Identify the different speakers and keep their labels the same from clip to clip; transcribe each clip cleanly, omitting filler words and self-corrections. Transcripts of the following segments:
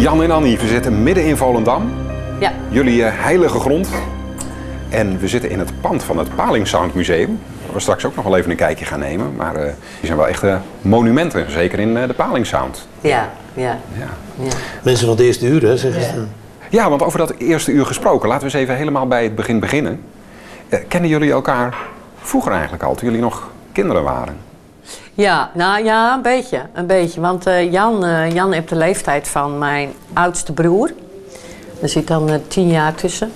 Speaker 1: Jan en Annie, we zitten midden in Volendam.
Speaker 2: Ja.
Speaker 1: Jullie heilige grond. En we zitten in het pand van het Paling Sound Museum. Waar we straks ook nog wel even een kijkje gaan nemen. Maar die zijn wel echte monumenten, zeker in de Paling Sound.
Speaker 2: Ja.
Speaker 3: Mensen van het eerste uur, hè, zeggen ze.
Speaker 1: Ja, want over dat eerste uur gesproken, laten we eens even helemaal bij het begin beginnen. Kennen jullie elkaar vroeger eigenlijk al, toen jullie nog kinderen waren?
Speaker 2: Ja, nou ja, een beetje. Want Jan heeft de leeftijd van mijn oudste broer. Er zit dan 10 jaar tussen.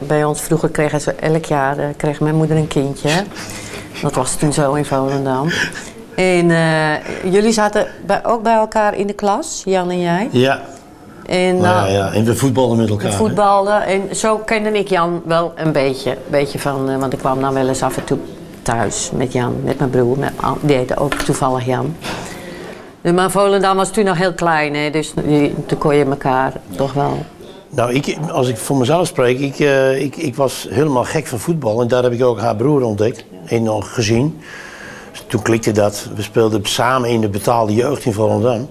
Speaker 2: Bij ons vroeger kregen ze elk jaar kreeg mijn moeder een kindje. Dat was toen zo in Volendam. En jullie zaten ook bij elkaar in de klas, Jan en jij?
Speaker 3: Ja.
Speaker 2: En,
Speaker 3: en we voetbalden met elkaar.
Speaker 2: We voetbalden en zo kende ik Jan wel een beetje van, want ik kwam dan wel eens af en toe thuis met Jan, met mijn broer. Die heette ook toevallig Jan. Maar Volendam was toen nog heel klein, hè, dus toen kon je elkaar toch wel...
Speaker 3: Nou, als ik voor mezelf spreek, ik was helemaal gek van voetbal. En daar heb ik ook haar broer ontdekt en nog gezien. Dus toen klikte dat. We speelden samen in de betaalde jeugd in Volendam.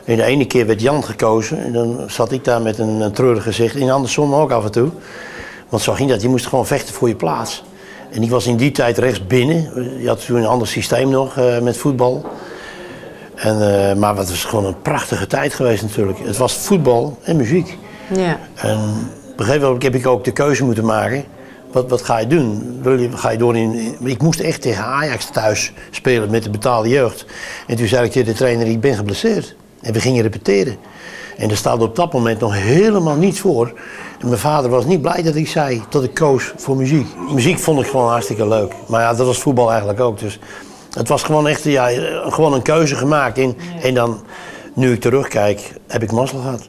Speaker 3: En de ene keer werd Jan gekozen en dan zat ik daar met een treurig gezicht. En andersom ook af en toe. Want zo ging dat, je moest gewoon vechten voor je plaats. En ik was in die tijd rechts binnen. Je had toen een ander systeem nog met voetbal. Maar het was gewoon een prachtige tijd geweest natuurlijk. Het was voetbal en muziek.
Speaker 2: Ja.
Speaker 3: En op een gegeven moment heb ik ook de keuze moeten maken. Wat ga je doen? Ga je door ik moest echt tegen Ajax thuis spelen met de betaalde jeugd. En toen zei ik tegen de trainer, ik ben geblesseerd. En we gingen repeteren. En er staat op dat moment nog helemaal niets voor. En mijn vader was niet blij dat ik zei dat ik koos voor muziek. Muziek vond ik gewoon hartstikke leuk. Maar ja, dat was voetbal eigenlijk ook. Dus het was gewoon echt gewoon een keuze gemaakt. En dan, nu ik terugkijk, heb ik mazzel gehad.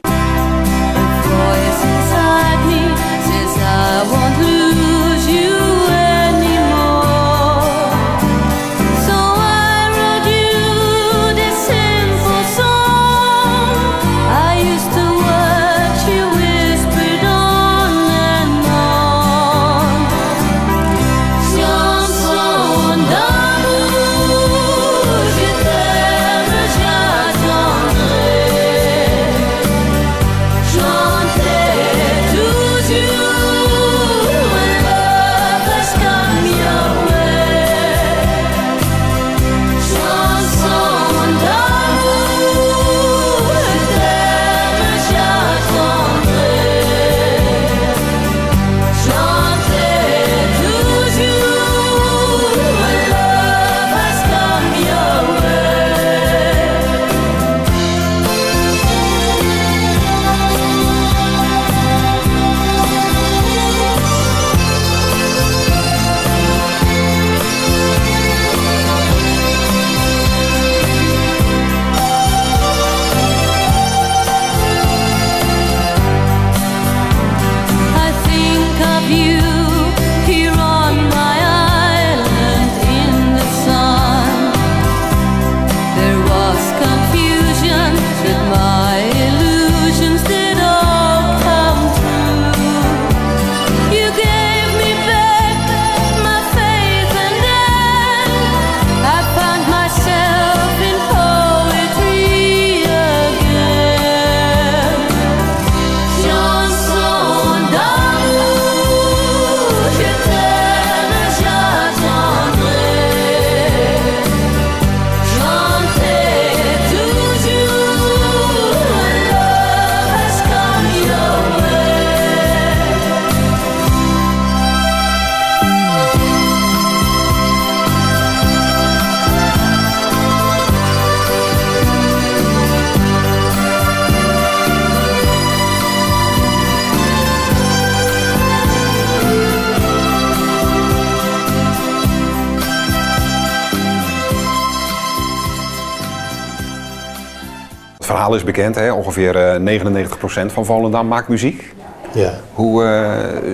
Speaker 1: Het verhaal is bekend, hè? Ongeveer 99% van Volendam maakt muziek.
Speaker 3: Ja.
Speaker 1: Hoe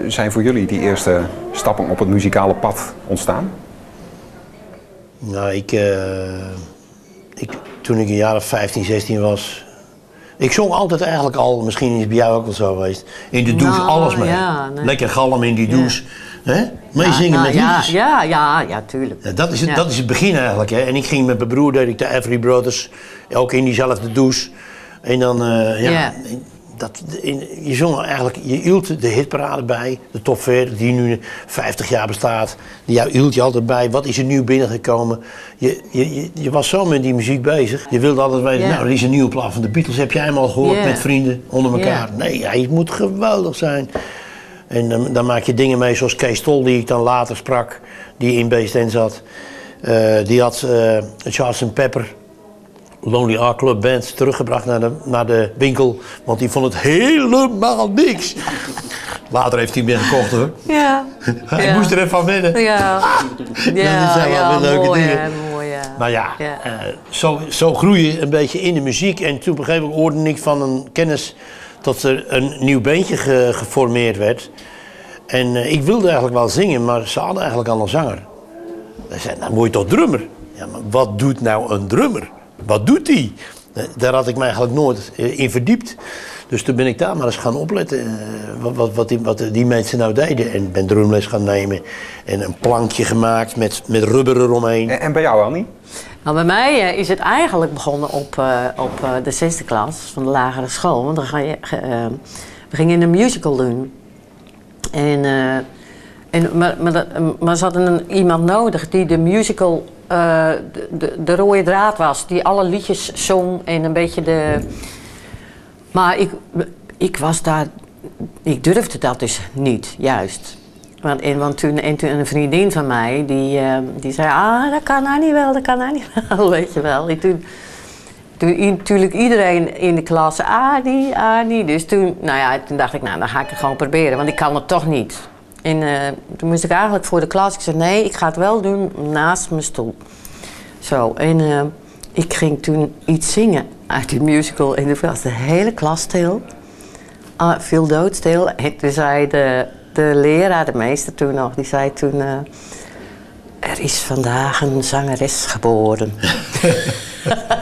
Speaker 1: zijn voor jullie die eerste stappen op het muzikale pad ontstaan?
Speaker 3: Nou, toen ik een jaar of 15, 16 was... Ik zong altijd eigenlijk al, misschien is het bij jou ook wel zo geweest, in de douche alles mee.
Speaker 2: Ja, nee.
Speaker 3: Lekker galm in die douche. Ja. Hè? Meezingen met liedjes.
Speaker 2: Ja, tuurlijk.
Speaker 3: Ja, dat is het begin eigenlijk. Hè. En ik ging met mijn broer, deed ik de Every Brothers, ook in diezelfde douche. En dan,
Speaker 2: Ja.
Speaker 3: je zong eigenlijk, je hield de hitparade bij, de top 40 die nu 50 jaar bestaat. Die hield je altijd bij. Wat is er nieuw binnengekomen? Je was zo met die muziek bezig. Je wilde altijd weten, nou, er is een nieuwe plaat van de Beatles. Heb jij hem al gehoord met vrienden onder elkaar? Nee, het moet geweldig zijn. En dan maak je dingen mee zoals Kees Tol, die ik dan later sprak, die in Beest End zat. Die had Charles & Pepper, Lonely Heart Club Band, teruggebracht naar de winkel, want die vond het helemaal niks. Later heeft hij hem weer gekocht hoor.
Speaker 2: Ja.
Speaker 3: Hij moest er even van wennen.
Speaker 2: Ja.
Speaker 3: Dat zijn wel weer leuke dingen.
Speaker 2: Mooi, ja.
Speaker 3: Maar ja, zo groei je een beetje in de muziek. En toen op een gegeven moment hoorde ik van een kennis dat er een nieuw bandje geformeerd werd. En ik wilde eigenlijk wel zingen, maar ze hadden eigenlijk al een zanger. Hij zei, nou moet je toch drummer? Ja, maar wat doet nou een drummer? Wat doet die? Daar had ik me eigenlijk nooit in verdiept. Dus toen ben ik daar maar eens gaan opletten wat die mensen nou deden. En ben drumles gaan nemen en een plankje gemaakt met rubber eromheen.
Speaker 1: En bij jou, Annie?
Speaker 2: Nou, bij mij is het eigenlijk begonnen op de 6e klas van de lagere school. Want dan we gingen een musical doen. Maar ze hadden iemand nodig die de musical, de rode draad was. Die alle liedjes zong en een beetje de... Maar ik was daar... Ik durfde dat dus niet, juist. Want toen een vriendin van mij, die zei... dat kan hij niet wel, dat kan hij niet wel, weet je wel. En toen natuurlijk iedereen in de klas... die. Dus toen dacht ik, nou, dan ga ik het gewoon proberen. Want ik kan het toch niet. En toen moest ik eigenlijk voor de klas... Ik zei, nee, ik ga het wel doen naast mijn stoel. Zo, en ik ging toen iets zingen uit die musical. En toen was de hele klas stil. Viel doodstil. En toen zei de leraar, de meester toen nog... Die zei toen... er is vandaag een zangeres geboren.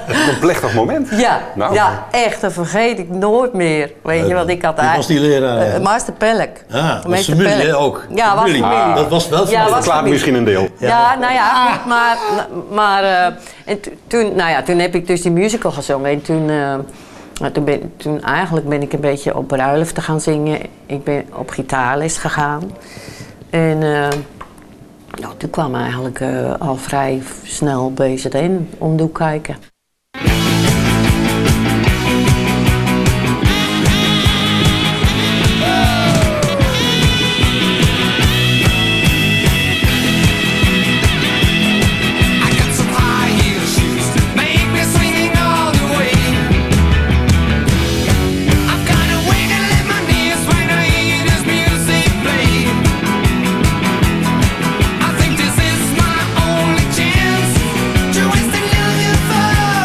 Speaker 1: Een plechtig moment.
Speaker 2: Ja,
Speaker 1: nou.
Speaker 2: Ja, echt. Dat vergeet ik nooit meer. Weet je wat ik had
Speaker 3: eigenlijk... was die leraar?
Speaker 2: Master Pelk.
Speaker 3: Ah, was familie ook?
Speaker 2: Ja, was familie.
Speaker 3: Dat was wel familie.
Speaker 2: Ja,
Speaker 1: Dat verklaart misschien een deel.
Speaker 2: Ja, nou ja, goed, maar en toen heb ik dus die musical gezongen. En toen eigenlijk ben ik een beetje op bruiloften gaan zingen. Ik ben op gitaarles gegaan. En toen kwam eigenlijk al vrij snel BZN om de hoek kijken.
Speaker 4: Chance to waste and love you for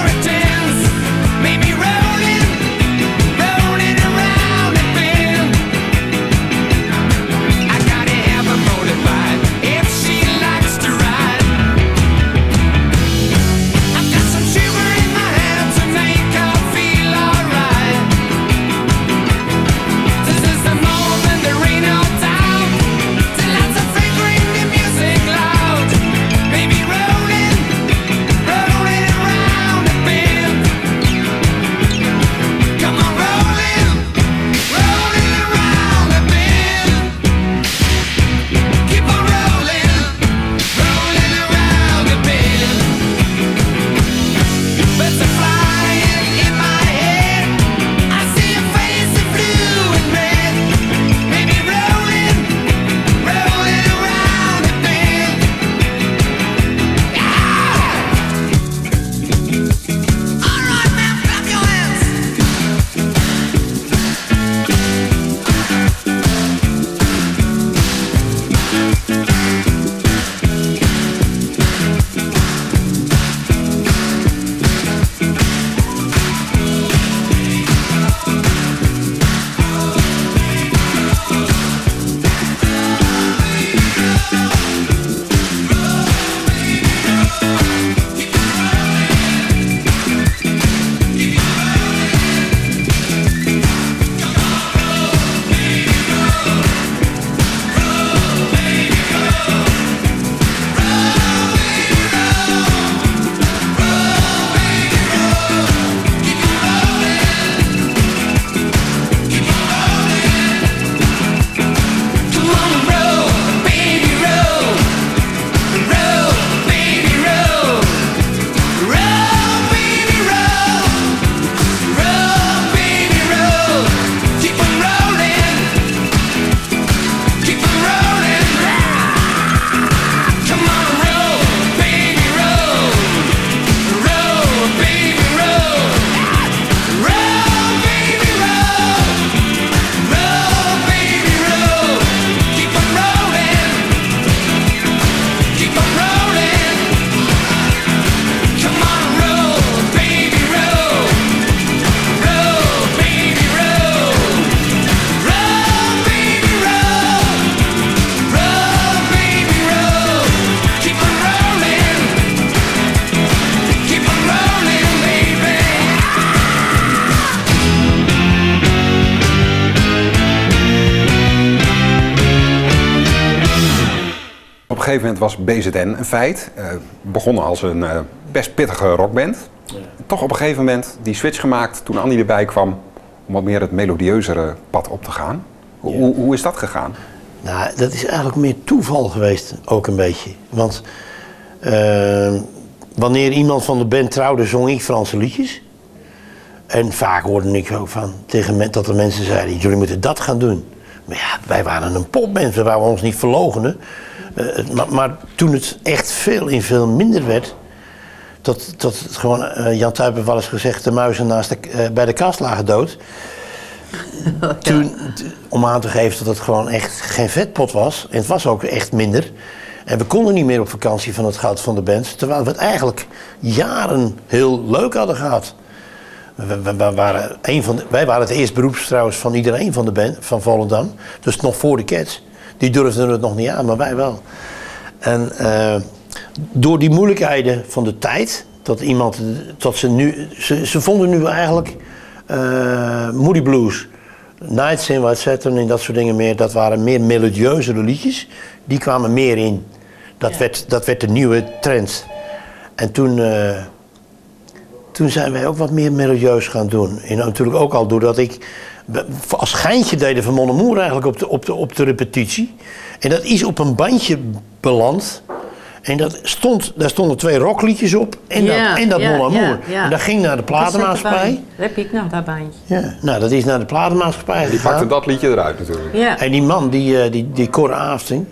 Speaker 1: gegeven moment was BZN een feit. Begonnen als een best pittige rockband. Ja. Toch op een gegeven moment die switch gemaakt toen Annie erbij kwam om wat meer het melodieuzere pad op te gaan. Ja. Hoe is dat gegaan?
Speaker 3: Nou, dat is eigenlijk meer toeval geweest, ook een beetje. Want wanneer iemand van de band trouwde, zong ik Franse liedjes. En vaak hoorde ik ook dat de mensen zeiden, jullie moeten dat gaan doen. Maar ja, wij waren een popband, we wouden ons niet verloochenen. Maar toen het echt veel minder werd, tot het gewoon, Jan Tuyp heeft wel eens gezegd, de muizen bij de kast lagen dood. Ja. Toen, om aan te geven dat het gewoon echt geen vetpot was, en het was ook echt minder. En we konden niet meer op vakantie van het goud van de band, terwijl we het eigenlijk jaren heel leuk hadden gehad. Wij waren het eerste beroeps trouwens van iedereen van de band, van Volendam. Dus nog voor de Cats. Die durfden het nog niet aan, maar wij wel. En door die moeilijkheden van de tijd, ze vonden nu eigenlijk Moody Blues, Nights in White Satin en dat soort dingen meer. Dat waren meer melodieuzere liedjes. Die kwamen meer in. Dat werd de nieuwe trend. En toen zijn wij ook wat meer melodieus gaan doen. En natuurlijk ook al doordat ik als geintje deden van Mon Amour eigenlijk op de repetitie. En dat is op een bandje beland. En daar stonden 2 rockliedjes op en dat Mon Amour. Ja. En dat ging naar de platenmaatschappij.
Speaker 2: Heb ik nog dat bandje.
Speaker 3: Ja, nou dat is naar de platenmaatschappij gegaan.
Speaker 1: Die pakte dat liedje eruit natuurlijk.
Speaker 3: Ja. En die man, die Cor Aafting,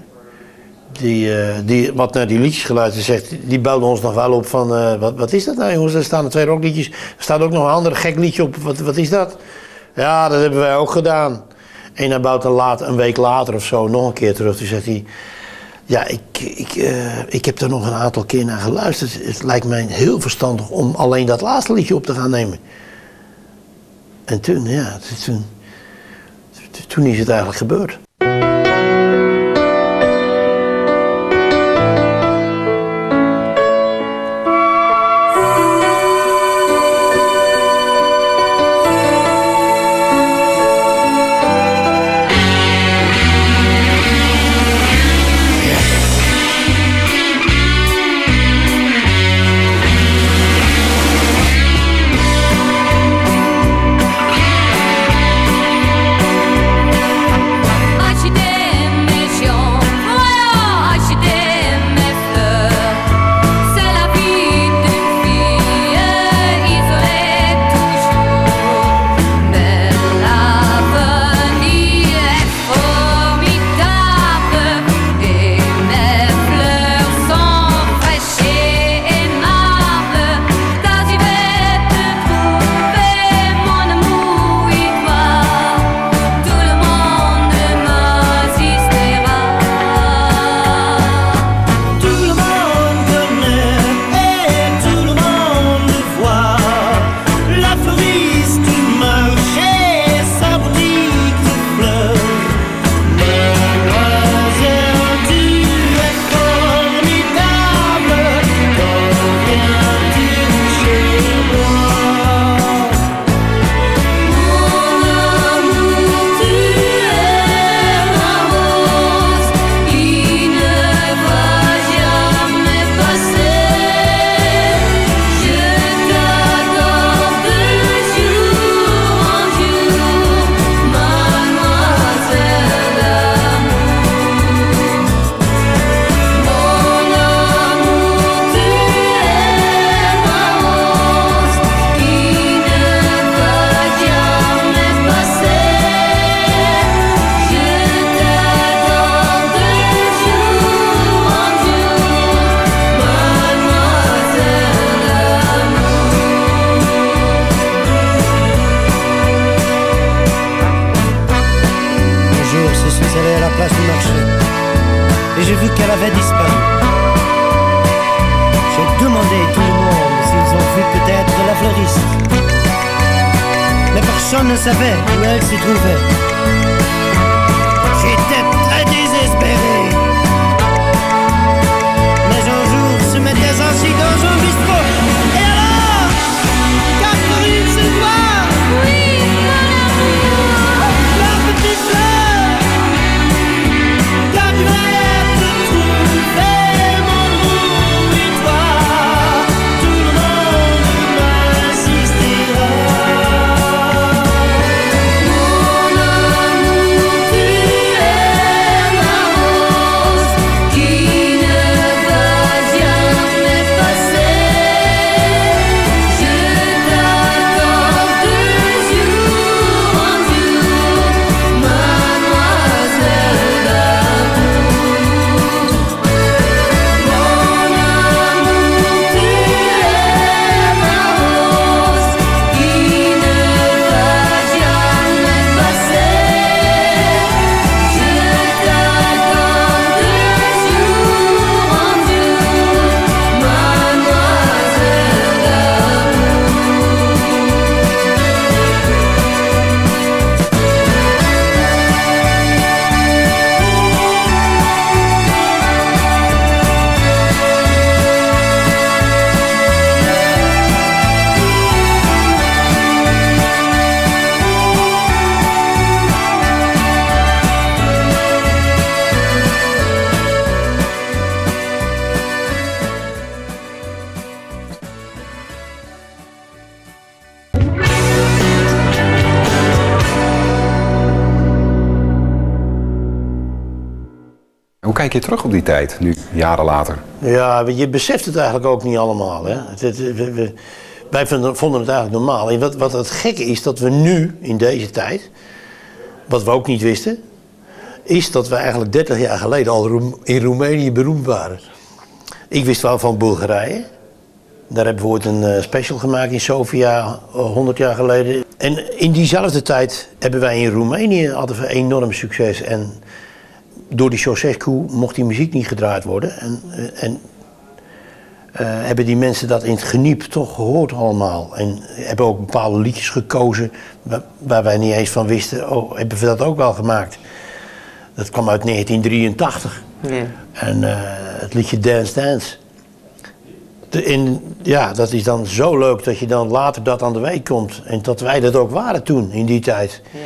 Speaker 3: die wat naar die liedjes geluisterd zegt, die belde ons nog wel op van, wat is dat nou jongens, er staan er 2 rockliedjes. Er staat ook nog een ander gek liedje op, wat is dat? Ja, dat hebben wij ook gedaan. En hij bouwt een week later of zo nog een keer terug. Toen zegt hij, ja, ik heb er nog een aantal keer naar geluisterd. Het lijkt mij heel verstandig om alleen dat laatste liedje op te gaan nemen. En toen is het eigenlijk gebeurd.
Speaker 4: Personne ne savait où elle s'y trouvait. J'étais très désespéré. Mais un jour, se mettait assis dans un bistrot. Et alors, Catherine se voit. Oui, mon amour. La petite fleur, quand tu vas te trouver.
Speaker 1: kijk je terug op die tijd, nu, jaren later?
Speaker 3: Ja, je beseft het eigenlijk ook niet allemaal. Hè? Wij vonden het eigenlijk normaal. En wat het gekke is, dat we nu, in deze tijd, wat we ook niet wisten, is dat we eigenlijk 30 jaar geleden al in Roemenië beroemd waren. Ik wist wel van Bulgarije. Daar hebben we ooit een special gemaakt in Sofia, 100 jaar geleden. En in diezelfde tijd hebben wij in Roemenië hadden we enorm succes. En door die Ceausescu mocht die muziek niet gedraaid worden. En hebben die mensen dat in het geniep toch gehoord allemaal. En hebben ook bepaalde liedjes gekozen waar wij niet eens van wisten. Oh, hebben we dat ook wel gemaakt? Dat kwam uit 1983. Ja. En het liedje Dance Dance. Ja, dat is dan zo leuk dat je dan later dat aan de week komt. En dat wij dat ook waren toen, in die tijd. Ja.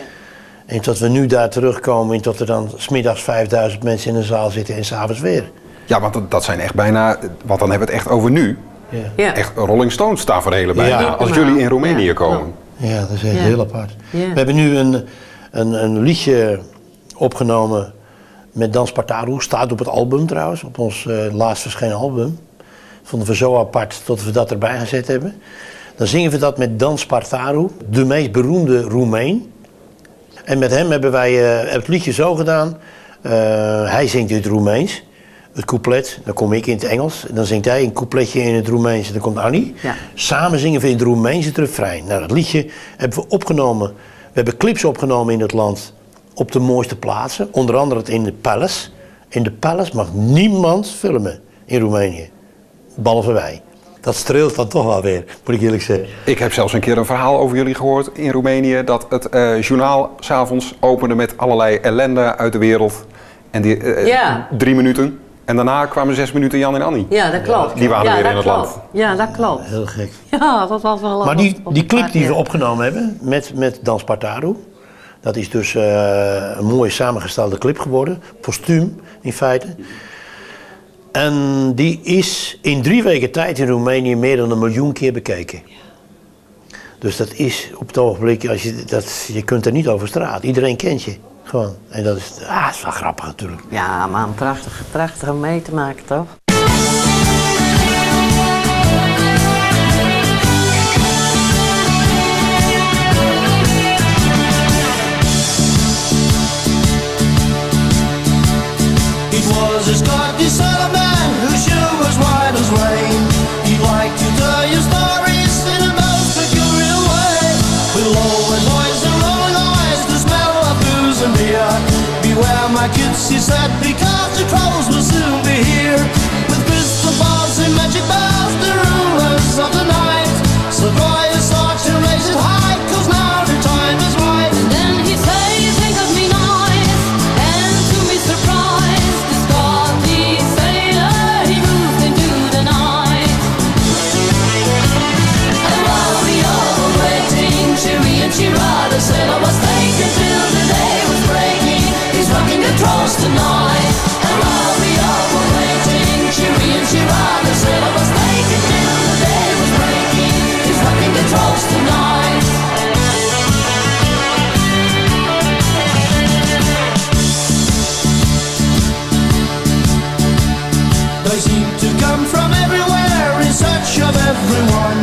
Speaker 3: En dat we nu daar terugkomen en dat er dan 's middags 5000 mensen in een zaal zitten en 's avonds weer.
Speaker 1: Ja, want dat zijn echt bijna, want dan hebben we het echt over nu. Ja. Ja. Echt Rolling Stones taferelen bijna, ja. Als jullie in Roemenië komen.
Speaker 3: Ja, dat is echt heel apart. Ja. We hebben nu een liedje opgenomen met Dan Spartaru, staat op het album trouwens, op ons laatst verschenen album. Vonden we zo apart dat we dat erbij gezet hebben. Dan zingen we dat met Dan Spartaru, de meest beroemde Roemeen. En met hem hebben wij het liedje zo gedaan. Hij zingt in het Roemeens, het couplet, dan kom ik in het Engels. Dan zingt hij een coupletje in het Roemeens en dan komt Annie. Ja. Samen zingen we in het Roemeens het refrein. Nou, dat liedje hebben we opgenomen. We hebben clips opgenomen in het land op de mooiste plaatsen. Onder andere in de Palace. In de Palace mag niemand filmen in Roemenië. Behalve wij. Dat streelt dan toch wel weer, moet ik eerlijk zeggen.
Speaker 1: Ik heb zelfs een keer een verhaal over jullie gehoord in Roemenië. Dat het journaal 's avonds opende met allerlei ellende uit de wereld. En die 3 minuten. En daarna kwamen 6 minuten Jan en Annie.
Speaker 2: Ja, dat klopt.
Speaker 1: Die waren weer in het land.
Speaker 2: Ja, dat klopt.
Speaker 3: Heel gek.
Speaker 2: Ja, dat was wel...
Speaker 3: Maar die clip die we opgenomen hebben met Dan Spartaru. Dat is dus een mooie samengestelde clip geworden. Postuum in feite. En die is in 3 weken tijd in Roemenië meer dan 1 miljoen keer bekeken. Dus dat is op het ogenblik, je kunt er niet over straat. Iedereen kent je gewoon. En dat is wel grappig natuurlijk.
Speaker 2: Ja man, prachtig om mee te maken toch?
Speaker 4: It was a Scottish Solomon who sure was white as rain. He liked to tell you stories in a most peculiar way. With low and noise and rolling eyes, the smell of booze and beer. Beware my kids, he said, because the trolls will soon be here. With crystal balls and magic bells, the rulers of the night. So draw your swords and raise it high, cause now the time is right.
Speaker 5: And then he say, think of me nice, and to be surprised, the Scottish sailor, he moved into the night. And while we all were waiting, cheery and Chirada said I was taken till the day was breaking. He's rocking the trolls tonight. And while we all were waiting, cheery and Chirada said I was taken till the day was breaking. He's rocking the trolls tonight.
Speaker 4: They seem to come from everywhere in search of everyone.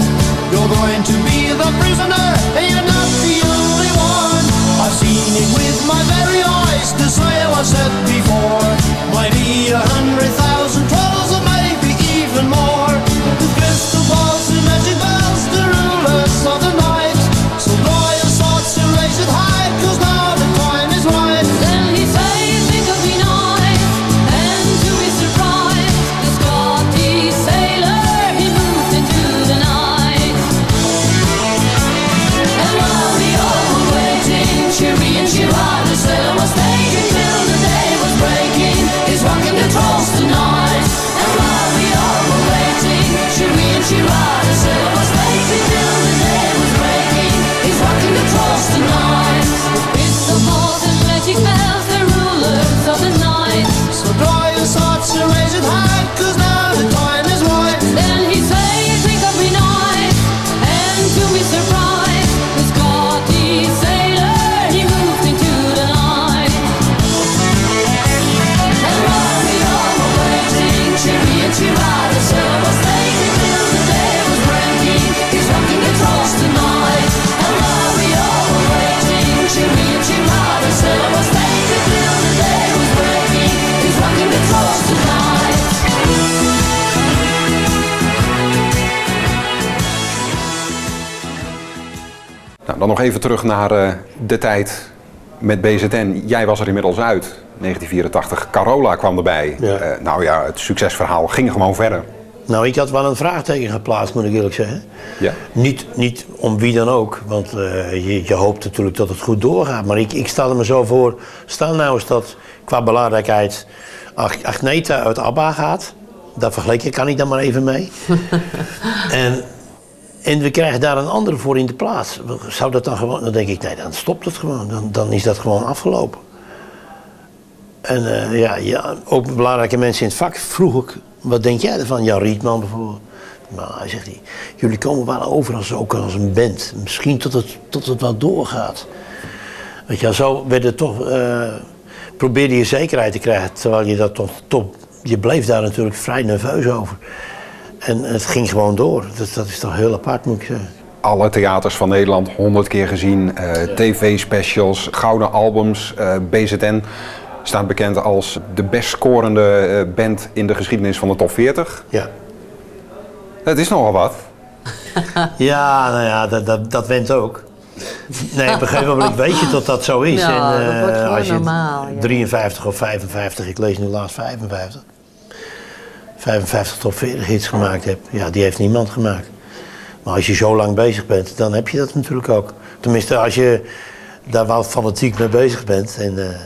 Speaker 4: You're going to be the prisoner, and you're not the only one. I've seen it with my very eyes, the sailor said before. Might be 100,000 trolls, or maybe even more. With crystal balls and magic bells, the rulers of the night. So draw your swords and raise it high, cause now the time is right.
Speaker 5: Then he say, think of me nice, and to be surprised, the Scottish sailor, he moved into the night.
Speaker 1: Nou, dan nog even terug naar de tijd met BZN. Jij was er inmiddels uit, 1984. Carola kwam erbij.
Speaker 3: Ja.
Speaker 1: Nou ja, het succesverhaal ging gewoon verder.
Speaker 3: Nou, ik had wel een vraagteken geplaatst, moet ik eerlijk zeggen.
Speaker 1: Ja?
Speaker 3: Niet om wie dan ook, want je hoopt natuurlijk dat het goed doorgaat. Maar ik stelde me zo voor, stel nou eens dat qua belangrijkheid Agneta uit ABBA gaat. Daar vergelijk ik, kan ik dan maar even mee. En we krijgen daar een andere voor in de plaats. Zou dat dan gewoon, dan denk ik, nee, dan stopt het gewoon. Dan is dat gewoon afgelopen. En ja, ook belangrijke mensen in het vak vroeg ik, wat denk jij ervan? Jan Rietman bijvoorbeeld. Nou, hij zegt, jullie komen wel over als een band. Misschien tot het wel doorgaat. Weet je, zo werd het toch, probeerde je zekerheid te krijgen. Terwijl je dat toch, je bleef daar natuurlijk vrij nerveus over. En het ging gewoon door. Dat is toch heel apart, moet ik zeggen.
Speaker 1: Alle theaters van Nederland 100 keer gezien. TV-specials, gouden albums. BZN staat bekend als de best scorende band in de geschiedenis van de top 40.
Speaker 3: Ja.
Speaker 1: Het is nogal wat.
Speaker 3: Ja, nou ja, dat went ook. Nee, op een gegeven moment weet je dat dat zo is.
Speaker 2: Ja,
Speaker 3: en,
Speaker 2: dat wordt gewoon
Speaker 3: als je
Speaker 2: normaal. Ja.
Speaker 3: 53 of 55, ik lees nu laatst 55 top 40 hits gemaakt hebt, ja, die heeft niemand gemaakt. Maar als je zo lang bezig bent, dan heb je dat natuurlijk ook. Tenminste, als je daar wel fanatiek mee bezig bent, en,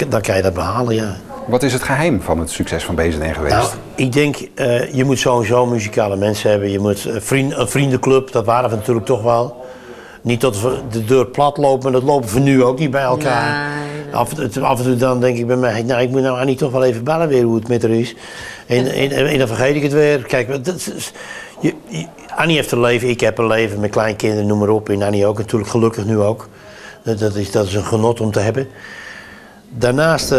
Speaker 3: dan kan je dat behalen, ja.
Speaker 1: Wat is het geheim van het succes van BZN geweest?
Speaker 3: Nou, ik denk, je moet sowieso muzikale mensen hebben. Je moet een vriendenclub, dat waren we natuurlijk toch wel. Niet dat we de deur plat lopen, maar dat lopen we nu ook niet bij elkaar.
Speaker 2: Nee.
Speaker 3: Af en toe dan denk ik bij mij, nou, ik moet nou Annie toch wel even bellen weer hoe het met haar is. En dan vergeet ik het weer. Kijk, Annie heeft een leven, ik heb een leven met kleinkinderen, noem maar op. En Annie ook natuurlijk, gelukkig nu ook. Dat is een genot om te hebben. Daarnaast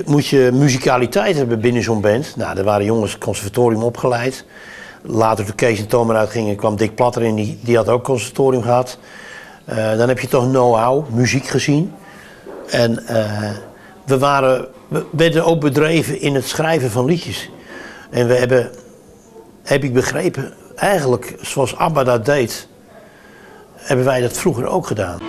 Speaker 3: moet je muzikaliteit hebben binnen zo'n band. Nou, er waren jongens conservatorium opgeleid. Later toen Kees en Tom eruit gingen, kwam Dick Platter in, die had ook conservatorium gehad. Dan heb je toch know-how, muziek gezien. En we werden ook bedreven in het schrijven van liedjes. En we hebben, heb ik begrepen, eigenlijk zoals ABBA dat deed, hebben wij dat vroeger ook gedaan.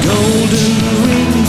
Speaker 4: Golden ring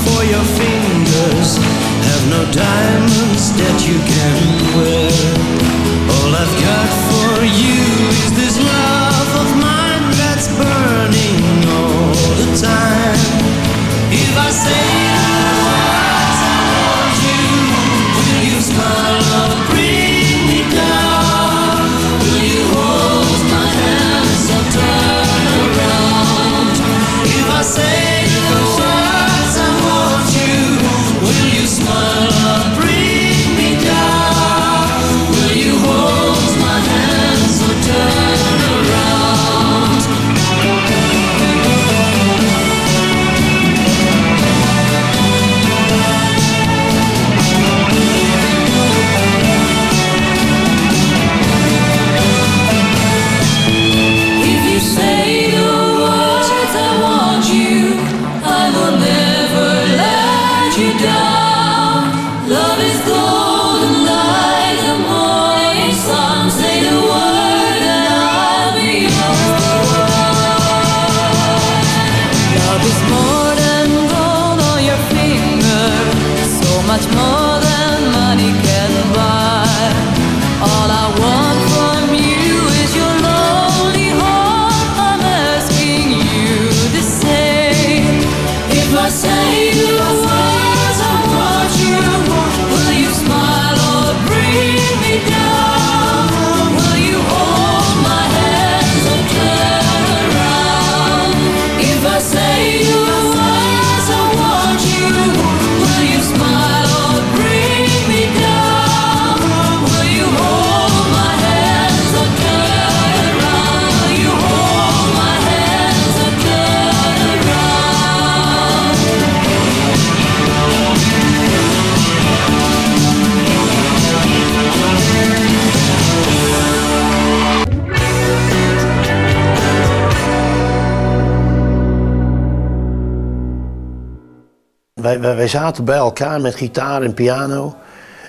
Speaker 3: wij zaten bij elkaar met gitaar en piano.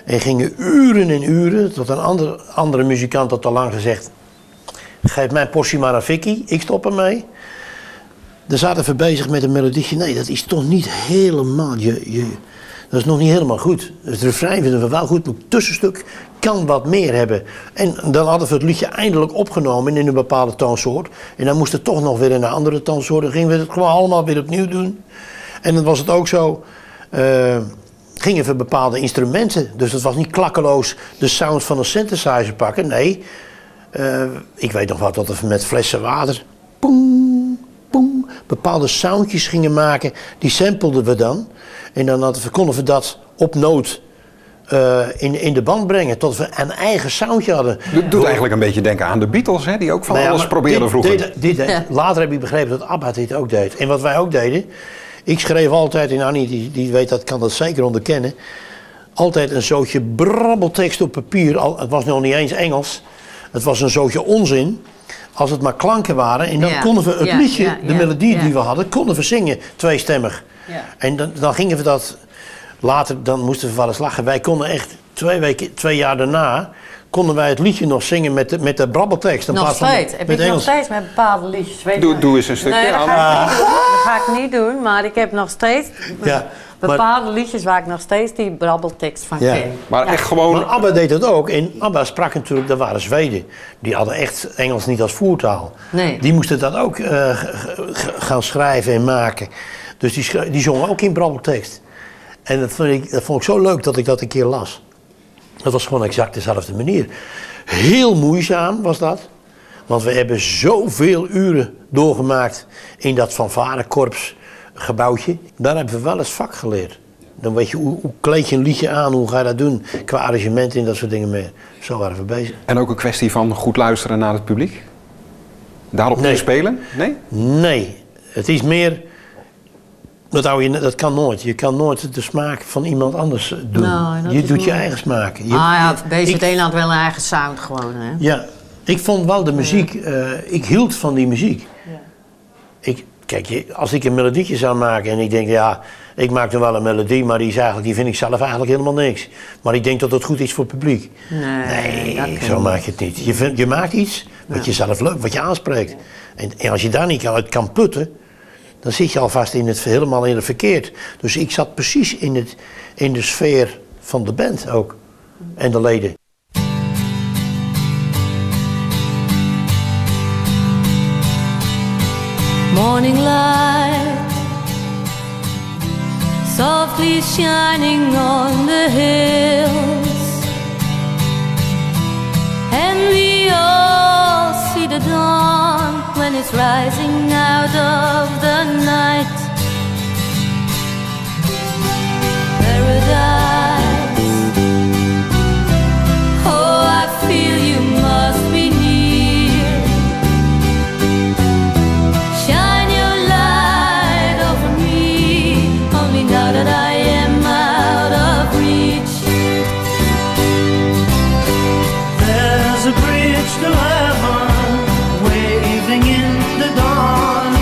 Speaker 3: En gingen uren en uren, tot een andere muzikant had al lang gezegd... Geef mijn portie maar aan Vicky, ik stop ermee. Dan zaten we bezig met een melodietje. Nee, dat is toch niet helemaal... dat is nog niet helemaal goed. Dus het refrein vinden we wel goed, maar het tussenstuk kan wat meer hebben. En dan hadden we het liedje eindelijk opgenomen in een bepaalde toonsoort. En dan moest het toch nog weer in een andere toonsoort. Dan gingen we het gewoon allemaal weer opnieuw doen. En dan was het ook zo... gingen we bepaalde instrumenten. Dus het was niet klakkeloos de sound van een synthesizer pakken. Nee, ik weet nog wat dat we met flessen water... Poem, poem, bepaalde soundjes gingen maken. Die sampelden we dan. En dan konden we dat op noot in de band brengen. Tot we een eigen soundje hadden.
Speaker 1: Doet eigenlijk een beetje denken aan de Beatles, hè, die ook van alles probeerden vroeger.
Speaker 3: Later heb ik begrepen dat ABBA dit ook deed. En wat wij ook deden... Ik schreef altijd, en Annie die weet dat, kan dat zeker onderkennen... altijd een zootje brabbeltekst op papier. Het was nog niet eens Engels. Het was een zootje onzin. Als het maar klanken waren. En dan konden we het liedje, de melodie die we hadden... konden we zingen, tweestemmig. Ja. En dan gingen we dat... Later, dan moesten we wel eens lachen. Wij konden echt 2 jaar daarna... konden wij het liedje nog zingen met de brabbeltekst.
Speaker 2: Nog steeds. Heb ik nog steeds met bepaalde liedjes.
Speaker 1: Doe eens een stukje.
Speaker 2: Nee, dat ga ik niet doen. Maar ik heb nog steeds bepaalde liedjes waar ik nog steeds die brabbeltekst van ken.
Speaker 1: Maar echt gewoon...
Speaker 3: Maar ABBA deed dat ook. En ABBA sprak natuurlijk, dat waren Zweden. Die hadden echt Engels niet als voertaal. Nee. Die moesten dat ook gaan schrijven en maken. Dus die zongen ook in brabbeltekst. En dat vond ik zo leuk dat ik dat een keer las. Dat was gewoon exact dezelfde manier. Heel moeizaam was dat. Want we hebben zoveel uren doorgemaakt in dat fanfarekorps gebouwtje. Daar hebben we wel eens vak geleerd. Dan weet je, hoe kleed je een liedje aan, hoe ga je dat doen? Qua arrangementen en dat soort dingen meer. Zo waren we bezig.
Speaker 1: En ook een kwestie van goed luisteren naar het publiek? Daarop kunnen spelen? Nee?
Speaker 3: Nee. Het is meer... Dat kan nooit. Je kan nooit de smaak van iemand anders doen. Nou, je doet je eigen smaak.
Speaker 2: BZT had wel een eigen sound gewoon. Hè?
Speaker 3: Ja, ik vond wel de muziek... ik hield van die muziek. Ja. Kijk, als ik een melodietje zou maken en ik denk... ja, ik maak dan wel een melodie, maar die vind ik zelf eigenlijk helemaal niks. Maar ik denk dat het goed is voor het publiek. Nee, zo maak je het niet. Je maakt iets wat je zelf leuk, wat je aanspreekt. En als je daar niet uit kan putten... dan zit je alvast helemaal in het verkeerd. Dus ik zat precies in de sfeer van de band ook. En de leden.
Speaker 5: Morning light softly shining on the hills, and we all see the dawn when it's rising out of the night. Paradise, oh, I feel you must be near. Shine your light over me, only now that I am out of reach.
Speaker 4: There's a bridge to heaven waving in the dawn.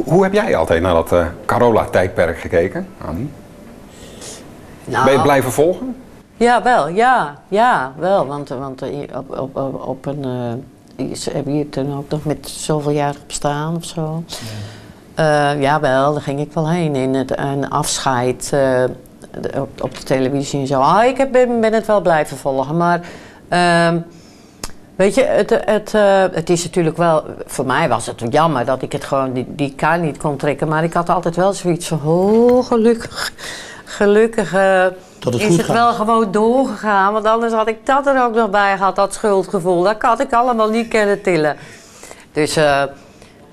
Speaker 1: Hoe heb jij altijd naar dat Carola-tijdperk gekeken, Annie?
Speaker 2: Nou,
Speaker 1: Ben je het blijven volgen?
Speaker 2: Ja, wel. Ja, wel. Want op een... ze hebben hier toen ook nog met zoveel jaar bestaan of zo. Ja, wel, daar ging ik wel heen. In een afscheid op de televisie en zo. Ik ben het wel blijven volgen. Maar weet je, het is natuurlijk wel... Voor mij was het jammer dat ik het gewoon die kaart niet kon trekken. Maar ik had altijd wel zoiets van... Gelukkig
Speaker 3: Dat het
Speaker 2: is
Speaker 3: goed
Speaker 2: het
Speaker 3: gaat.
Speaker 2: wel gewoon doorgegaan. Want anders had ik dat er ook nog bij gehad, dat schuldgevoel. Dat had ik allemaal niet kunnen tillen. Dus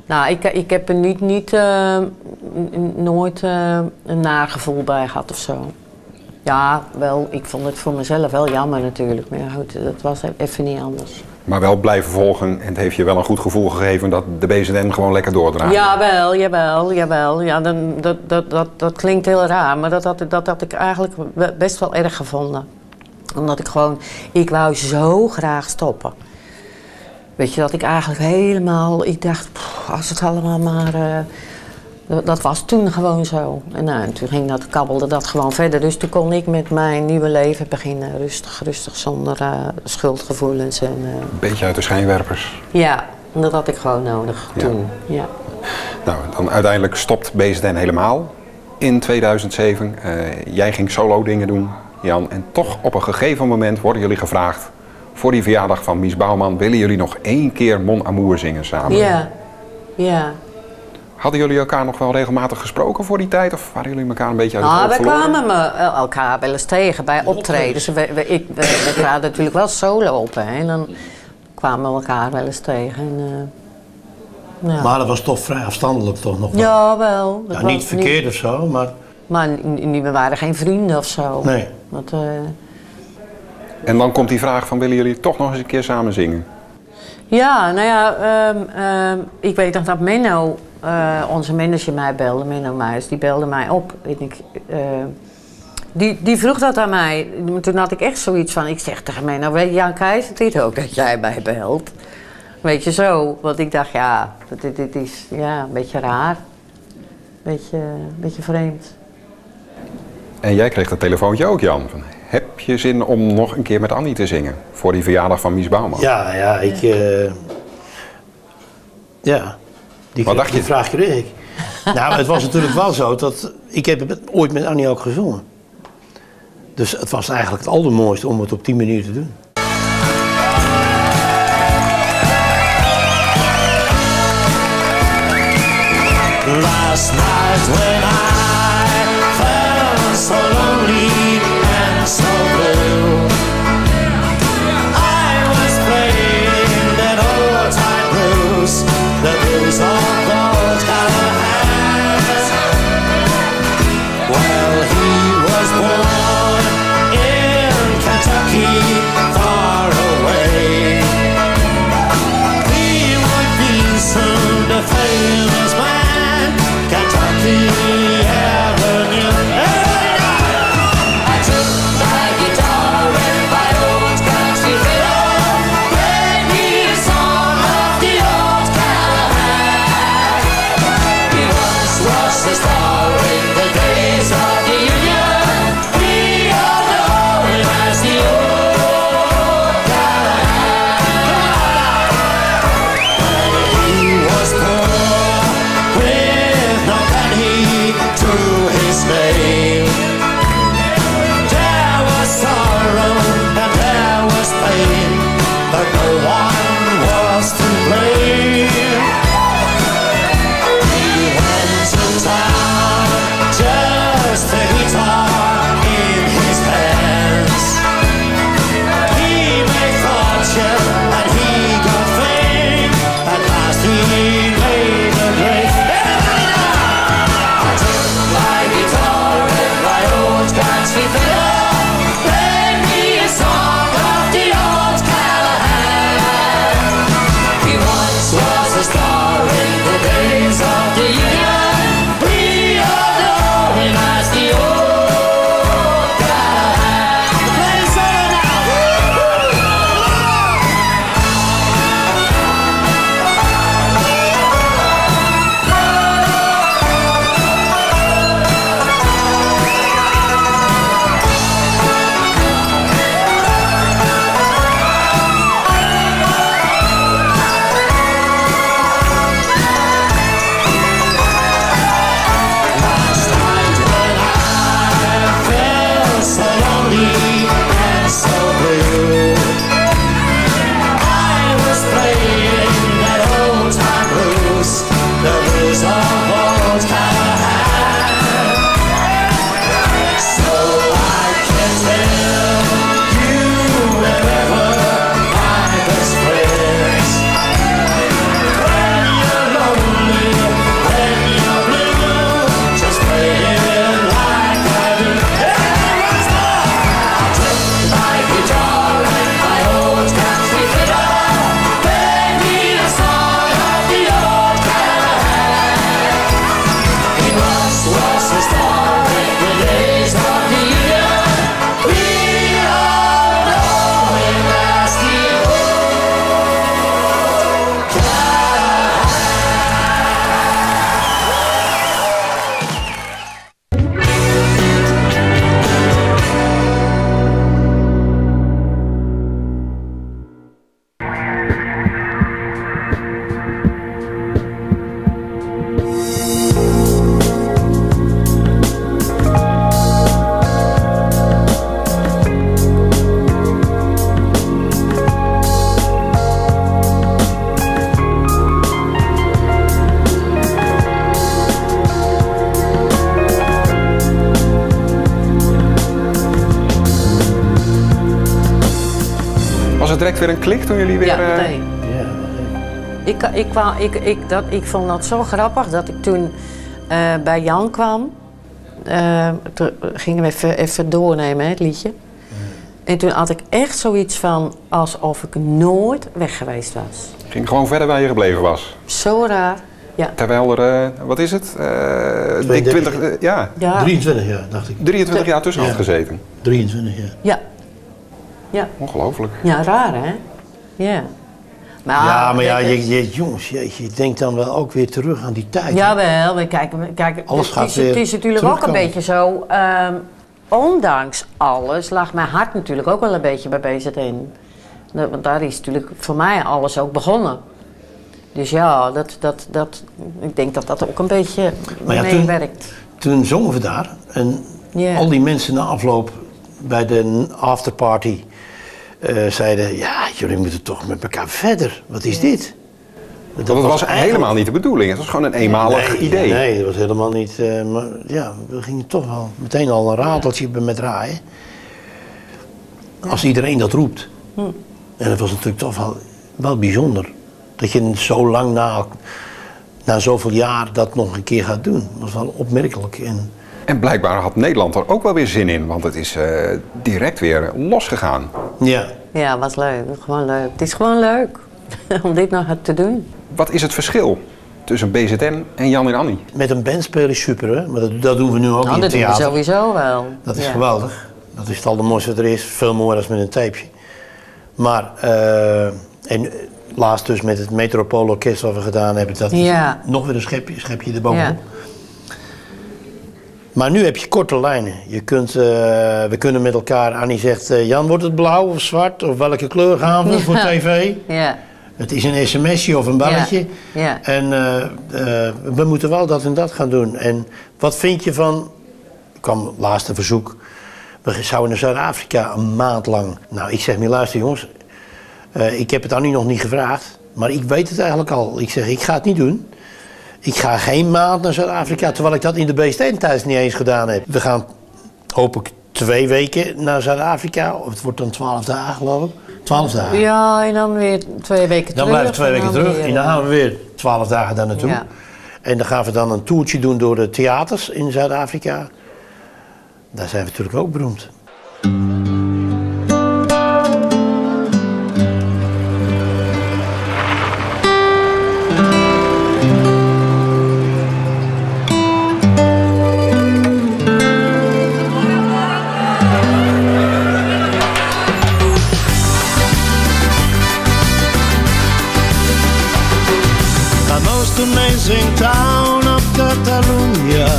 Speaker 2: nou, ik heb er nooit een nagevoel bij gehad of zo. Ja, wel, ik vond het voor mezelf wel jammer natuurlijk. Maar ja, goed, dat was even niet anders.
Speaker 1: Maar wel blijven volgen en het heeft je wel een goed gevoel gegeven dat de BZN gewoon lekker doordraait.
Speaker 2: Jawel. Ja, dat klinkt heel raar, maar dat had ik eigenlijk best wel erg gevonden. Omdat ik wou zo graag stoppen. Weet je, dat ik eigenlijk helemaal, ik dacht, als het allemaal maar... dat was toen gewoon zo. En toen kabbelde dat gewoon verder. Dus toen kon ik met mijn nieuwe leven beginnen. Rustig, zonder schuldgevoelens.
Speaker 1: Een beetje uit de schijnwerpers.
Speaker 2: Ja, dat had ik gewoon nodig toen. Ja.
Speaker 1: Nou, dan uiteindelijk stopt BZN helemaal in 2007. Jij ging solo dingen doen, Jan. En toch op een gegeven moment worden jullie gevraagd... voor die verjaardag van Mies Bouwman... willen jullie nog 1 keer Mon Amour zingen samen?
Speaker 2: Ja.
Speaker 1: Hadden jullie elkaar nog wel regelmatig gesproken voor die tijd? Of waren jullie elkaar een beetje uit het oog
Speaker 2: We
Speaker 1: verloren?
Speaker 2: kwamen elkaar wel eens tegen bij optredens. We traden natuurlijk wel solo op. Hè, en dan kwamen we elkaar wel eens tegen. En, ja.
Speaker 3: Maar dat was toch vrij afstandelijk toch nog wel?
Speaker 2: Ja, wel.
Speaker 3: Ja, niet verkeerd of zo, maar...
Speaker 2: Maar we waren geen vrienden of zo.
Speaker 3: Nee.
Speaker 1: En dan komt die vraag van, willen jullie toch nog eens een keer samen zingen?
Speaker 2: Ja, nou ja, ik weet nog dat Menno, onze manager mij belde, Menno Muis, die belde mij op. Die vroeg dat aan mij. Toen had ik echt zoiets van, ik zeg tegen Menno, weet Jan Keizer dit ook, dat jij mij belt? Weet je zo, want ik dacht, ja, dit is een beetje raar. Beetje vreemd.
Speaker 1: En jij kreeg dat telefoontje ook, Jan. Van, heb je zin om nog een keer met Annie te zingen? Voor die verjaardag van Mies Bouwman?
Speaker 3: Ja,
Speaker 1: Wat dacht je?
Speaker 3: Die vraag kreeg ik. Nou, het was natuurlijk wel zo dat... Ik heb ooit met Annie ook gezongen. Dus het was eigenlijk het allermooiste om het op die manier te doen.
Speaker 4: Last night when I felt so lonely and so blue, I was playing that old time blues, the blues of old Callahan. Well, he was born in Kentucky, far away. He would be soon a famous man, Kentucky Avenue.
Speaker 5: I took my guitar and my old country fiddle, played me a song of the old Callahan. He once was the star in the days of the Union. We all know him as the old Callahan.
Speaker 4: He was poor with no penny to his name. There was sorrow and there was pain, but no one was to blame. He went to town, just a guitar in his hands. He made fortune and he got fame. At last he made a great.
Speaker 5: I took my guitar and my old country fiddle, played me a song of the old Callahan. He once
Speaker 1: het direct weer een klik toen jullie weer...
Speaker 2: Ja, meteen.
Speaker 3: Ja,
Speaker 2: Ik vond dat zo grappig dat ik toen bij Jan kwam. Toen gingen we even doornemen, hè, het liedje. En toen had ik echt zoiets van alsof ik nooit weg geweest was.
Speaker 1: Ging gewoon verder waar je gebleven was.
Speaker 2: Zo raar. Ja.
Speaker 1: Terwijl er, wat is het? Dik 20, ja,
Speaker 3: 23 jaar, dacht ik.
Speaker 1: 23 jaar tussen had
Speaker 3: Ja.
Speaker 1: gezeten.
Speaker 3: 23 jaar.
Speaker 2: Ja. Ja.
Speaker 1: Ongelooflijk.
Speaker 2: Ja, raar hè? Ja.
Speaker 3: Ja, maar ja,
Speaker 2: kijk,
Speaker 3: jongens, je denkt dan wel ook weer terug aan die tijd.
Speaker 2: Jawel, we kijken.
Speaker 3: Alles gaat
Speaker 2: Het is
Speaker 3: weer
Speaker 2: natuurlijk ook een
Speaker 3: terugkomen.
Speaker 2: beetje zo. Ondanks alles lag mijn hart natuurlijk ook wel een beetje bij BZN. Want daar is natuurlijk voor mij alles ook begonnen. Dus ja, ik denk dat dat ook een beetje
Speaker 3: Maar ja,
Speaker 2: meewerkt.
Speaker 3: Toen zongen we daar en
Speaker 2: Ja.
Speaker 3: al die mensen na afloop bij de afterparty zeiden... Ja, jullie moeten toch met elkaar verder. Wat is dit?
Speaker 1: Want het was helemaal niet de bedoeling. Het was gewoon een eenmalig idee.
Speaker 3: Nee, dat was helemaal niet... maar ja, we gingen toch wel meteen al een rateltje met draaien. Als iedereen dat roept. En dat was natuurlijk toch wel bijzonder. Dat je zo lang na zoveel jaar dat nog een keer gaat doen. Dat was wel opmerkelijk.
Speaker 1: En blijkbaar had Nederland er ook wel weer zin in. Want het is direct weer losgegaan.
Speaker 3: Ja.
Speaker 2: Ja, was leuk. Gewoon leuk. Het is gewoon leuk om dit nog te doen.
Speaker 1: Wat is het verschil tussen BZN en Jan en Annie?
Speaker 3: Met een band spelen is super, hè? Maar dat doen we nu ook in
Speaker 2: Nou,
Speaker 3: het
Speaker 2: dat doen we
Speaker 3: theater.
Speaker 2: sowieso wel.
Speaker 3: Dat is
Speaker 2: Ja.
Speaker 3: geweldig. Dat is het allermooiste wat er is. Veel mooier dan met een tapeje. Maar, en laatst dus met het Metropoolorkest wat we gedaan hebben, dat is
Speaker 2: Ja.
Speaker 3: nog weer een schepje erbovenop.
Speaker 2: Ja.
Speaker 3: Maar nu heb je korte lijnen. We kunnen met elkaar, Annie zegt, Jan, wordt het blauw of zwart? Of welke kleur gaan we voor tv?
Speaker 2: Ja.
Speaker 3: Het is een sms'je of een belletje.
Speaker 2: Ja.
Speaker 3: En we moeten wel dat en dat gaan doen. En wat vind je van... Er kwam laatste verzoek. We zouden naar Zuid-Afrika een maand lang. Nou, ik zeg, luister jongens. Ik heb het Annie nog niet gevraagd. Maar ik weet het eigenlijk al. Ik zeg, ik ga het niet doen. Ik ga geen maand naar Zuid-Afrika. Terwijl ik dat in de BZN thuis niet eens gedaan heb. We gaan, hoop ik, 2 weken naar Zuid-Afrika. Of het wordt dan 12 dagen, geloof ik. 12 dagen.
Speaker 2: Ja, en dan weer 2 weken terug.
Speaker 3: Dan blijven we 2 weken
Speaker 2: en dan
Speaker 3: terug
Speaker 2: weer,
Speaker 3: en dan gaan we weer 12 dagen daar naartoe.
Speaker 2: Ja.
Speaker 3: En dan gaan we dan een toertje doen door de theaters in Zuid-Afrika. Daar zijn we natuurlijk ook beroemd.
Speaker 4: The most amazing town of Catalonia.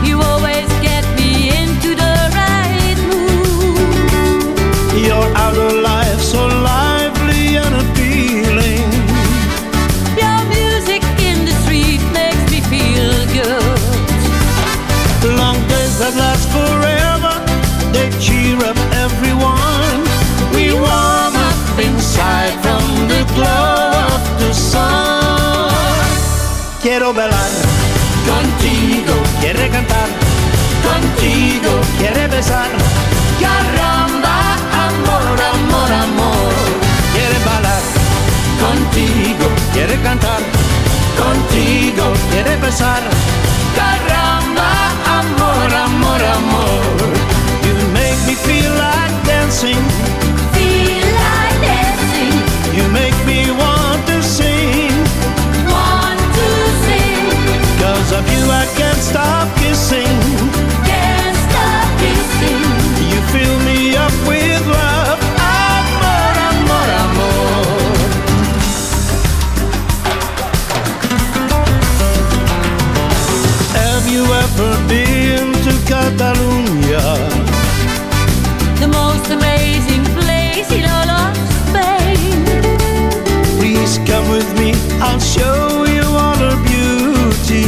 Speaker 5: You always get me into the right mood.
Speaker 4: Your outer life so lively and appealing.
Speaker 5: Your music in the street makes me feel good.
Speaker 4: Long days that last forever, they cheer up everyone. We warm up inside from the glow of the sun. Quiero bailar contigo, quiere cantar contigo, quiere besar. Caramba, amor, amor, amor. Quiere bailar contigo, quiere cantar contigo, quiere besar. Caramba, amor, amor, amor. You make me feel like dancing.
Speaker 5: Feel like dancing,
Speaker 4: You make me want to sing.
Speaker 5: want to sing.
Speaker 4: 'Cause of you I can't stop kissing.
Speaker 5: Can't stop kissing.
Speaker 4: You fill me up with love. Amor, amor, amor. Have you ever been to Catalonia?
Speaker 5: The most amazing place in all of Spain.
Speaker 4: Please come with me, I'll show you all her beauty.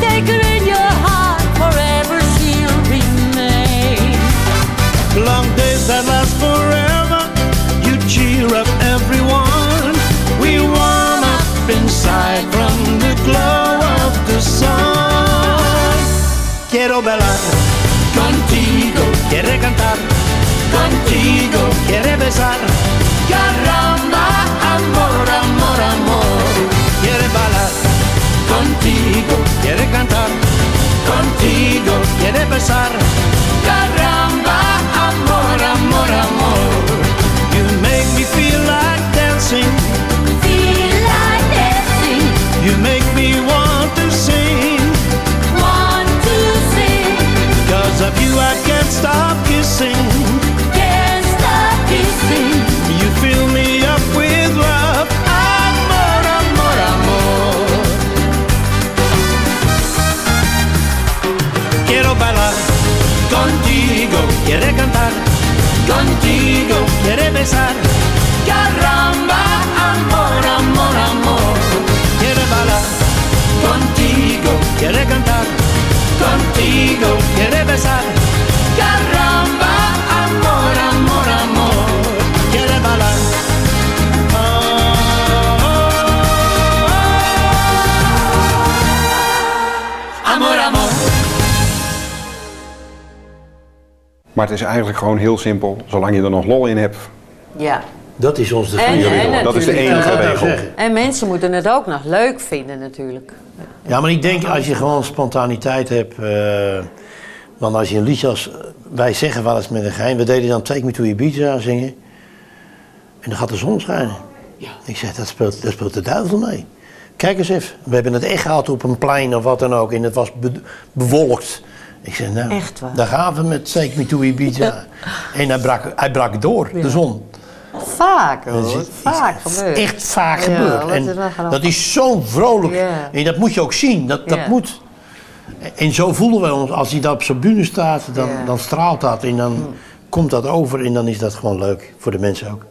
Speaker 5: Take her in your heart, forever she'll remain.
Speaker 4: Long days that last forever, you cheer up everyone. We warm up inside from the glow of the sun. Quiero bailar contigo, quiere cantar contigo.
Speaker 3: contigo quiere besar. Caramba, amor, amor, amor. Quiere bailar contigo, quiere cantar contigo, quiere besar. Caramba, amor, amor, amor. You make me feel like dancing.
Speaker 5: Feel like dancing,
Speaker 3: You make me want to sing.
Speaker 5: want to sing.
Speaker 3: 'Cause of you I can't stop kissing.
Speaker 5: Can't stop kissing.
Speaker 3: You fill me up with love. Amor, amor, amor. Quiero bailar contigo, quiere cantar contigo, quiere besar. Caramba, amor, amor, amor. Quiere bailar contigo, quiere cantar contigo, quiere besar. Caramba, amor, amor, amor. Quiere bailar. Amor, amor.
Speaker 1: Maar het is eigenlijk gewoon heel simpel. Zolang je er nog lol in hebt.
Speaker 2: Ja.
Speaker 3: Dat is ons de
Speaker 2: En-
Speaker 3: vrienden.
Speaker 2: en
Speaker 1: Dat is de
Speaker 2: natuurlijk,
Speaker 1: enige
Speaker 3: Ja,
Speaker 1: regel.
Speaker 3: zeggen.
Speaker 2: En mensen moeten het ook nog leuk vinden natuurlijk.
Speaker 3: Ja, maar ik denk als je gewoon spontaniteit hebt. Want als je een liedje als. Wij zeggen wel eens met een gein. We deden dan Take Me to Ibiza zingen. En dan gaat de zon schijnen. Ja. Ik zeg, dat speelt de duivel mee. Kijk eens even. We hebben het echt gehad op een plein of wat dan ook. En het was bewolkt. Ik zeg, nou,
Speaker 2: Echt waar.
Speaker 3: daar gaan we met Take Me to Ibiza. En hij brak door, de zon.
Speaker 2: Vaak
Speaker 3: Dat
Speaker 2: hoor,
Speaker 3: is-
Speaker 2: vaak
Speaker 3: is
Speaker 2: gebeurt.
Speaker 3: echt vaak
Speaker 2: Ja,
Speaker 3: gebeurd.
Speaker 2: dat
Speaker 3: En
Speaker 2: is wel grappig.
Speaker 3: dat is zo vrolijk.
Speaker 2: Ja.
Speaker 3: En dat moet je ook zien. Dat
Speaker 2: Ja.
Speaker 3: moet. En zo voelen we ons. Als hij daar op zijn bühne staat,
Speaker 2: Ja.
Speaker 3: dan straalt dat. En dan komt dat over. En dan is dat gewoon leuk. Voor de mensen ook.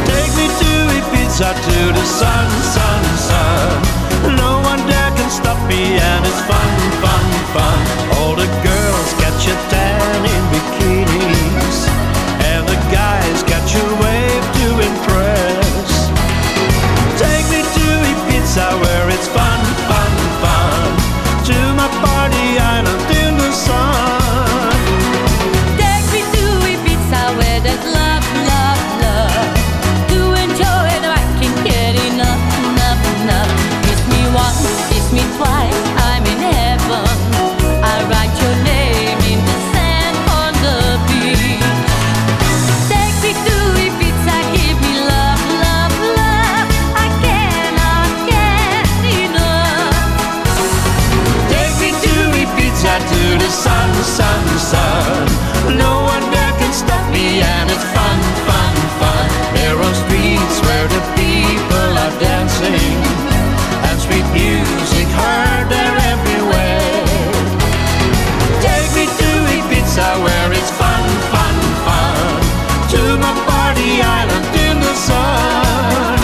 Speaker 3: Take me to Ibiza, to the sun, sun, sun. No one there can stop me, and it's fun, fun, fun. All the girls catch a tan in bikinis, and the guys catch a wave to impress. Take me to Ibiza, where it's fun, fun, fun. To my party island in the sun.
Speaker 5: Take me to Ibiza where there's love, love, love. To enjoy it, I can't get enough, enough, enough. Kiss me once, kiss me twice, I'm in heaven. I write your name in the sand on the beach. Take me to Ibiza, give me love, love, love. I cannot get enough.
Speaker 3: Take me to Ibiza, to the sun, sun, sun. No one there can stop me, and it's fun, fun, fun. There are streets where the people are dancing, and sweet music heard there everywhere. Take me to Ibiza, where it's fun, fun, fun. To my party island in the sun.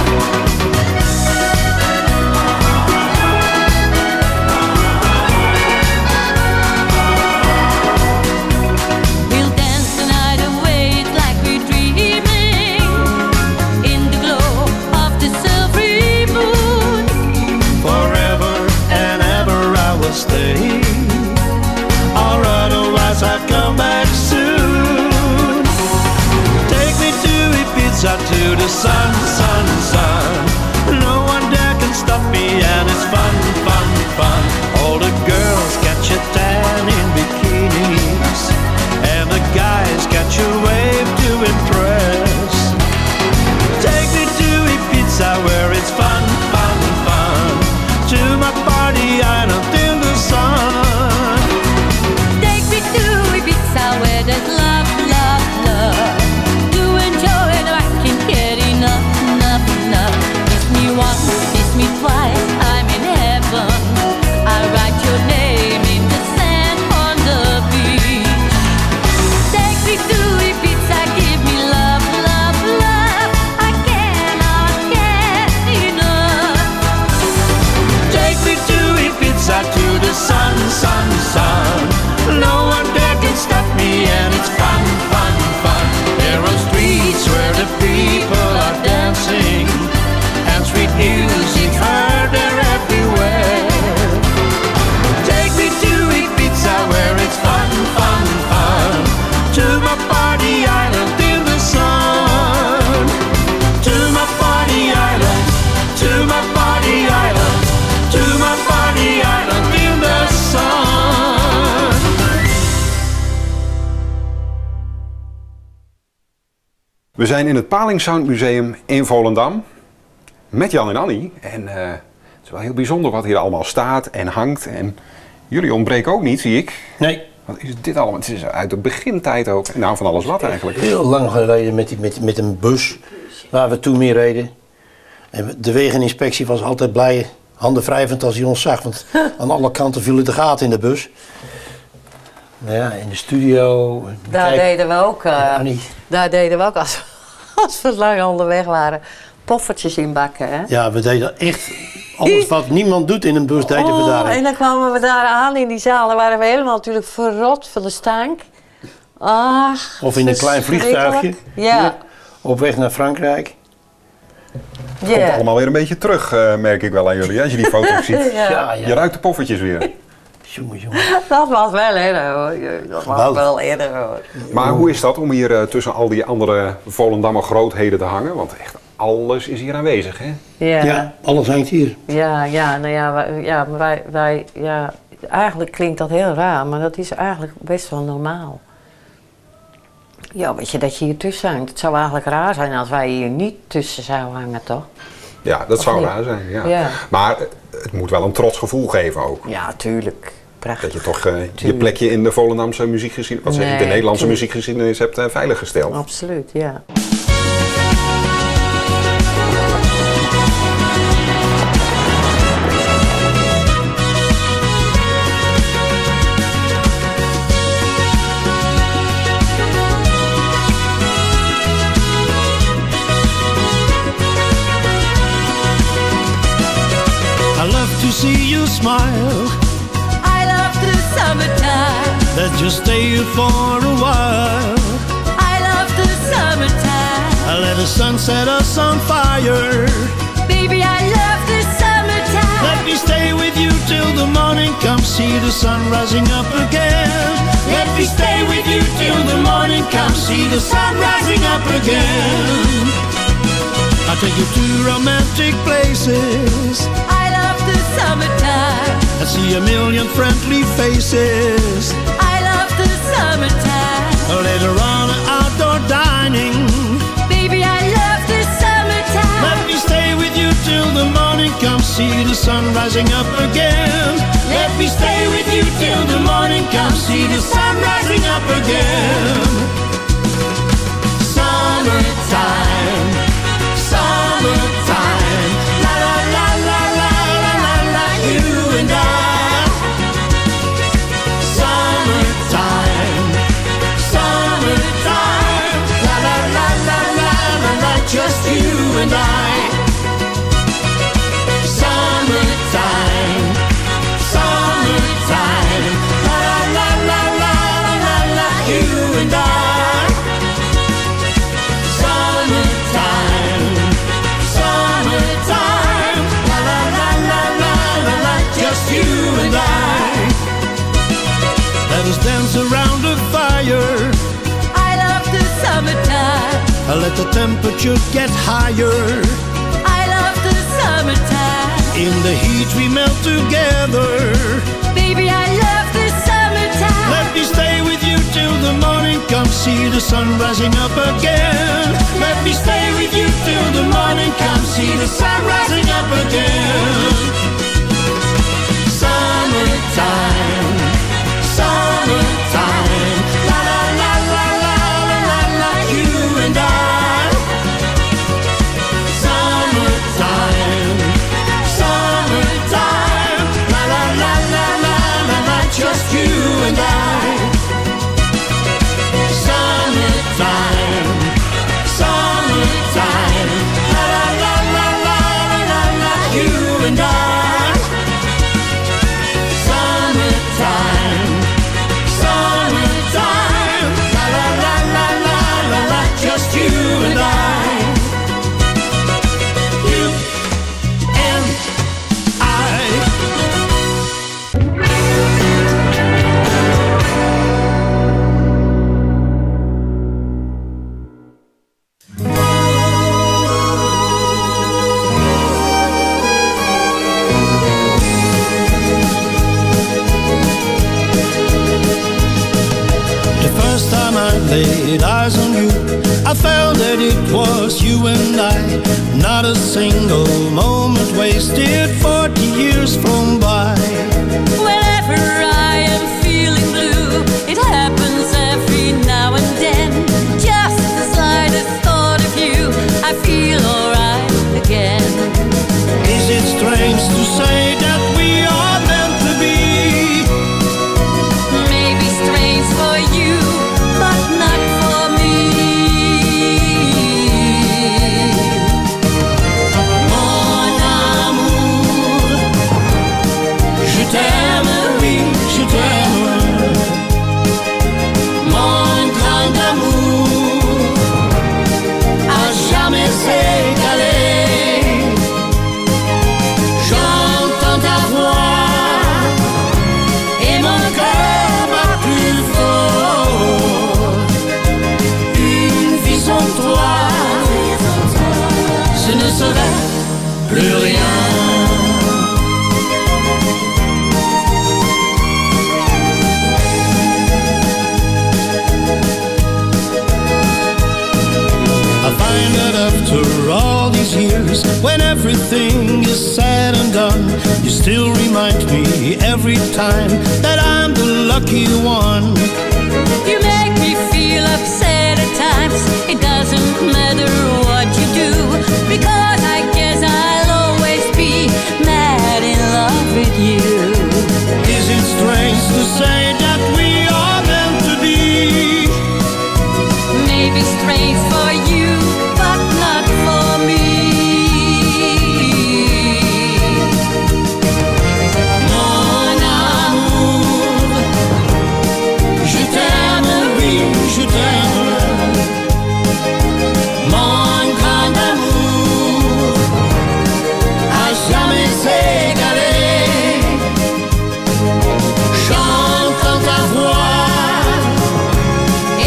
Speaker 5: We'll dance the night away, it's like we're dreaming. In the glow of the silvery moon.
Speaker 3: Forever and ever I will stay, or otherwise I'll come back soon. Take me to Ibiza, to the sun, sun, sun. No one there can stop me, and it's fun, fun, fun. All the girls catch a tan in bikinis, and the guys catch a wave to impress. Take me to Ibiza, where it's fun, fun, fun. To my party island in the sun.
Speaker 5: Take me to Ibiza where there's love, love, love. To enjoy it, I can't get enough, enough, enough. Kiss me once, kiss me twice, I'm in heaven. I write your name in the sand on the beach. Take me to Ibiza, give me love, love, love. I cannot get enough.
Speaker 3: Take me to Ibiza, to the sun, sun, sun. No one there can stop me, and it's fun, fun, fun. There are streets where the people are dancing, and sweet music heard
Speaker 1: We zijn in het Paling Sound Museum in Volendam met Jan en Annie. En het is wel heel bijzonder wat hier allemaal staat en hangt. En jullie ontbreken ook niet, zie ik.
Speaker 3: Nee.
Speaker 1: Wat is dit allemaal? Het is uit de begintijd ook. Nou, van alles wat eigenlijk.
Speaker 3: Heel lang geleden met een bus waar we toen mee reden. En de wegeninspectie was altijd blij, handen wrijvend als hij ons zag. Want aan alle kanten vielen de gaten in de bus. Nou ja, in de studio.
Speaker 2: Daar deden we ook,
Speaker 3: Annie.
Speaker 2: daar deden we ook als we lang onderweg waren, poffertjes inbakken. Hè?
Speaker 3: Ja, we deden echt alles wat niemand doet in een bus, deden we daarin.
Speaker 2: En dan kwamen we daar aan in die zaal. Dan waren we helemaal natuurlijk verrot van de stank. Ach,
Speaker 3: Of in een klein vliegtuigje.
Speaker 2: Ja.
Speaker 3: Hier, op weg naar Frankrijk.
Speaker 1: Het komt allemaal weer een beetje terug, merk ik wel aan jullie. Als je die foto's ziet.
Speaker 2: Ja.
Speaker 1: Je ruikt de poffertjes weer.
Speaker 3: Jongen.
Speaker 2: Dat was wel eerder hoor. Dat was
Speaker 3: Geweldig.
Speaker 2: wel eerder hoor.
Speaker 1: Maar hoe is dat om hier tussen al die andere Volendammer grootheden te hangen? Want echt alles is hier aanwezig, hè?
Speaker 3: Ja, alles hangt hier.
Speaker 2: Nou ja, wij, eigenlijk klinkt dat heel raar, maar dat is eigenlijk best wel normaal. Ja, weet je, dat je hier tussen hangt. Het zou eigenlijk raar zijn als wij hier niet tussen zouden hangen, toch?
Speaker 1: Ja, dat zou
Speaker 2: niet?
Speaker 1: raar zijn. Ja.
Speaker 2: Ja.
Speaker 1: Maar het moet wel een trots gevoel geven ook.
Speaker 2: Ja, tuurlijk. Prachtig.
Speaker 1: Dat je toch je plekje in de Volendamse muziekgeschiedenis, wat zeg ik, de
Speaker 2: Nee,
Speaker 1: Nederlandse
Speaker 2: tuurlijk.
Speaker 1: muziekgeschiedenis hebt veiliggesteld.
Speaker 2: Absoluut, ja.
Speaker 4: I love to see you smile.
Speaker 5: I love the summertime.
Speaker 4: Let's just stay here for a while.
Speaker 5: I love the summertime.
Speaker 4: I let the sun set us on fire.
Speaker 5: Baby, I love the summertime.
Speaker 4: Let me stay with you till the morning comes. See the sun rising up again. Let me stay with you till the morning comes. See the sun rising up again. I'll take you to romantic places.
Speaker 5: I love the summertime.
Speaker 4: I see a million friendly faces.
Speaker 5: I love the summertime.
Speaker 4: Later on, outdoor dining.
Speaker 5: Baby, I love the summertime.
Speaker 4: Let me stay with you till the morning comes. See the sun rising up again. Let me stay with you till the morning comes. See the sun rising up again. Summertime, summertime. La la la la la la la la. You and I. Summertime, summertime. La la la la la la la. Just you and I. Summertime, summertime. La la la la la la la. You and I. Summertime, summertime. La la la la la la la. Just you and I. Let us dance around the fire.
Speaker 5: I love the summertime.
Speaker 4: Let the temperature get higher.
Speaker 5: I love the summertime.
Speaker 4: In the heat we melt together.
Speaker 5: Baby, I love the summertime.
Speaker 4: Let me stay with you till the morning comes. See the sun rising up again. Let me stay with you till the morning comes. See the sun rising up again. Summertime, summertime. La la la la la la la la. You and I. Summertime, summertime. La la la la la la la. Just you and I. Summertime, summertime. La la la la la la la la. You and I. Summertime, summertime. La la la la la la la. Just you and I. You and I. The first time I laid eyes on you, I I found that it was you and I. Not a single moment wasted, 40 years flown by.
Speaker 5: Whenever I am feeling blue, it happens every now and then. Just the slightest thought of you, I feel alright again.
Speaker 4: Is it strange to say that we are meant to be?
Speaker 5: Maybe strange for you, but not for me.
Speaker 4: Mon amour, je t'aime, oui, je t'aime. Mon grand amour, à jamais égalé. J'entends ta voix et mon cœur bat plus fort. Une vie sans toi, ce ne serait plus rien. I find that after all these years, when everything is said and done, you still remind me every time that I'm the lucky one.
Speaker 5: You make me feel upset at times. It doesn't matter what you do, because I guess I'll always be mad in love with you.
Speaker 4: Is it strange to say that we are meant to be?
Speaker 5: Maybe strange for you, but not for me.
Speaker 4: Mon amour, je t'aime, oui, je t'aime. Mon grand amour, à jamais égalé. J'entends ta voix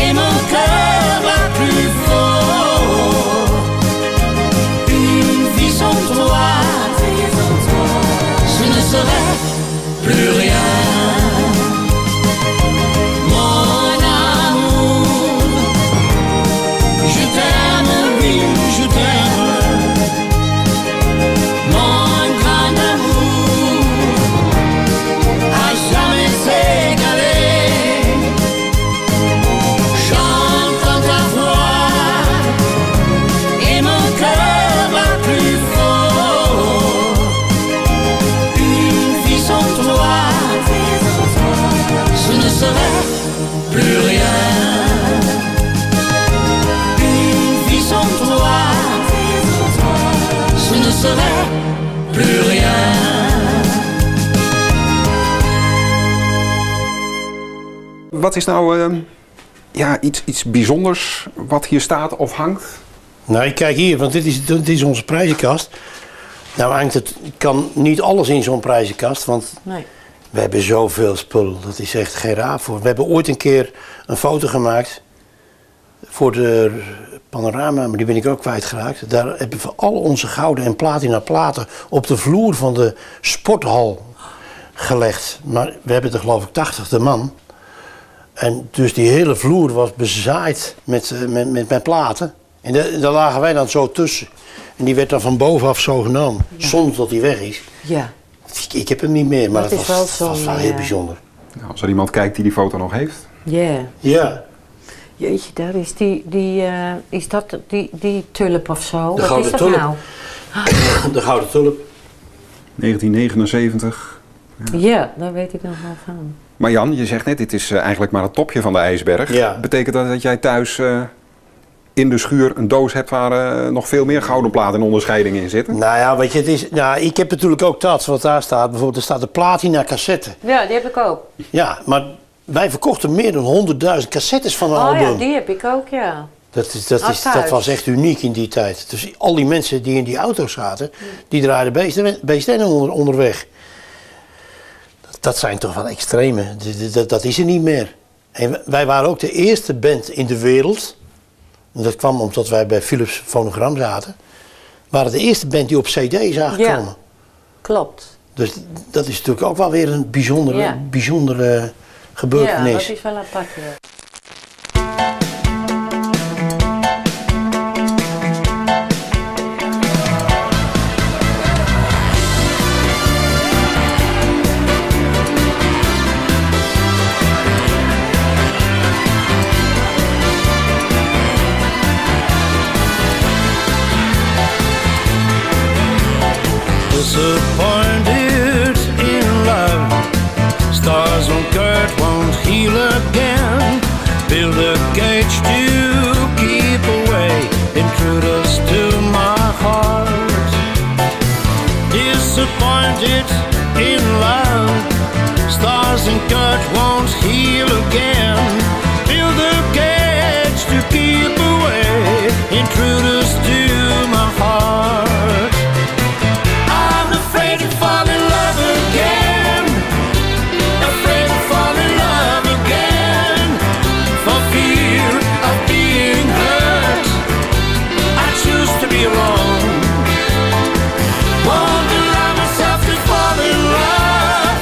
Speaker 4: et mon cœur bat plus fort. Une vie sans toi, ce ne serait plus rien. Mon amour, je t'aime, oui, je t'aime. Mon grand amour, à jamais égalé. J'entends ta voix et mon cœur bat plus fort. Une vie sans toi, ce ne serait plus rien. Une vie sans toi, ce ne serait plus rien.
Speaker 1: Wat is nou ja, iets bijzonders wat hier staat of hangt?
Speaker 3: Nou, kijk hier, want dit is onze prijzenkast. Nou hangt kan niet alles in zo'n prijzenkast, want
Speaker 2: Nee.
Speaker 3: we hebben zoveel spullen. Dat is echt geen raar voor. We hebben ooit een keer een foto gemaakt voor de panorama, maar die ben ik ook kwijtgeraakt. Daar hebben we al onze gouden en platina platen op de vloer van de sporthal gelegd. Maar we hebben er geloof ik 80 de man. En dus die hele vloer was bezaaid met platen. En daar lagen wij dan zo tussen. En die werd dan van bovenaf zo genomen, zonder dat die weg is.
Speaker 2: Ja.
Speaker 3: Ik heb hem niet meer, maar
Speaker 2: Dat
Speaker 3: het
Speaker 2: is
Speaker 3: was
Speaker 2: wel
Speaker 3: wel
Speaker 2: zo'n,
Speaker 3: heel bijzonder.
Speaker 1: Nou, als er iemand kijkt die die foto nog heeft.
Speaker 2: Ja.
Speaker 3: Ja,
Speaker 2: Jeetje, daar is is dat die tulp of zo?
Speaker 3: De
Speaker 2: Wat
Speaker 3: gouden
Speaker 2: is dat
Speaker 3: tulp.
Speaker 2: nou?
Speaker 3: de gouden tulp.
Speaker 1: 1979.
Speaker 2: Ja, daar weet ik nog wel van.
Speaker 1: Maar Jan, je zegt net, dit is eigenlijk maar het topje van de ijsberg.
Speaker 3: Ja.
Speaker 1: Betekent dat dat jij thuis in de schuur een doos hebt waar nog veel meer gouden platen en onderscheidingen in zitten?
Speaker 3: Nou ja, weet je, ik heb natuurlijk ook dat wat daar staat. Bijvoorbeeld, er staat de platina cassette.
Speaker 2: Ja, die heb ik ook.
Speaker 3: Ja, maar wij verkochten meer dan 100.000 cassettes van een
Speaker 2: Oh
Speaker 3: album.
Speaker 2: ja, die heb ik ook, ja.
Speaker 3: Dat was echt uniek in die tijd. Dus al die mensen die in die auto zaten, die draaiden BSN onderweg. Dat zijn toch wel extreme. Dat is er niet meer. En wij waren ook de eerste band in de wereld. En dat kwam omdat wij bij Philips Fonogram zaten. We waren de eerste band die op CD is aangekomen.
Speaker 2: Ja, klopt.
Speaker 3: Dus dat is natuurlijk ook wel weer een bijzondere gebeurtenis.
Speaker 2: Ja, dat is wel apart. Ja.
Speaker 6: Scars on Kurt won't heal again. Build a cage to keep away intruders to my heart. Disappointed in love, stars and Kurt won't heal again. Build a cage to keep away intruders to my heart. I'm afraid to fall in love again. Afraid to fall in love again. For fear of being hurt, I choose to be alone. Won't allow myself to fall in love.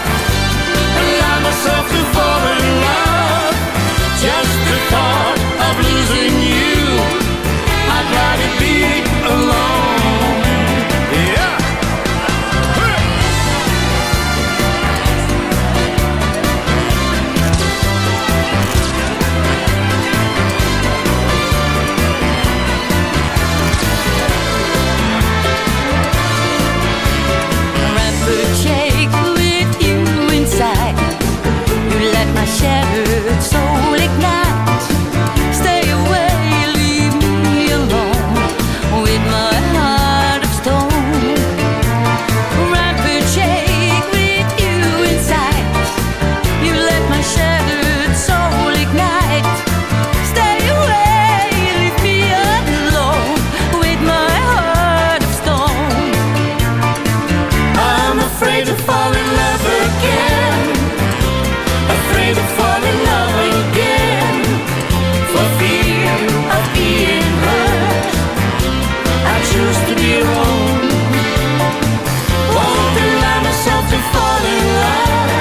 Speaker 6: Allow myself to fall in love. Just the thought of losing you, I'd rather be alone. Yeah.
Speaker 5: Rapid shake with you inside. You let my shattered soul ignite. Stay away, leave me alone with my heart of stone. Rapid shake with you inside. You let my shattered soul ignite. Stay away, leave me alone with my heart of stone.
Speaker 6: I'm afraid to fall in love again. Afraid to fall in love again. For fear of being hurt, I choose to be alone. Won't allow myself to fall in love.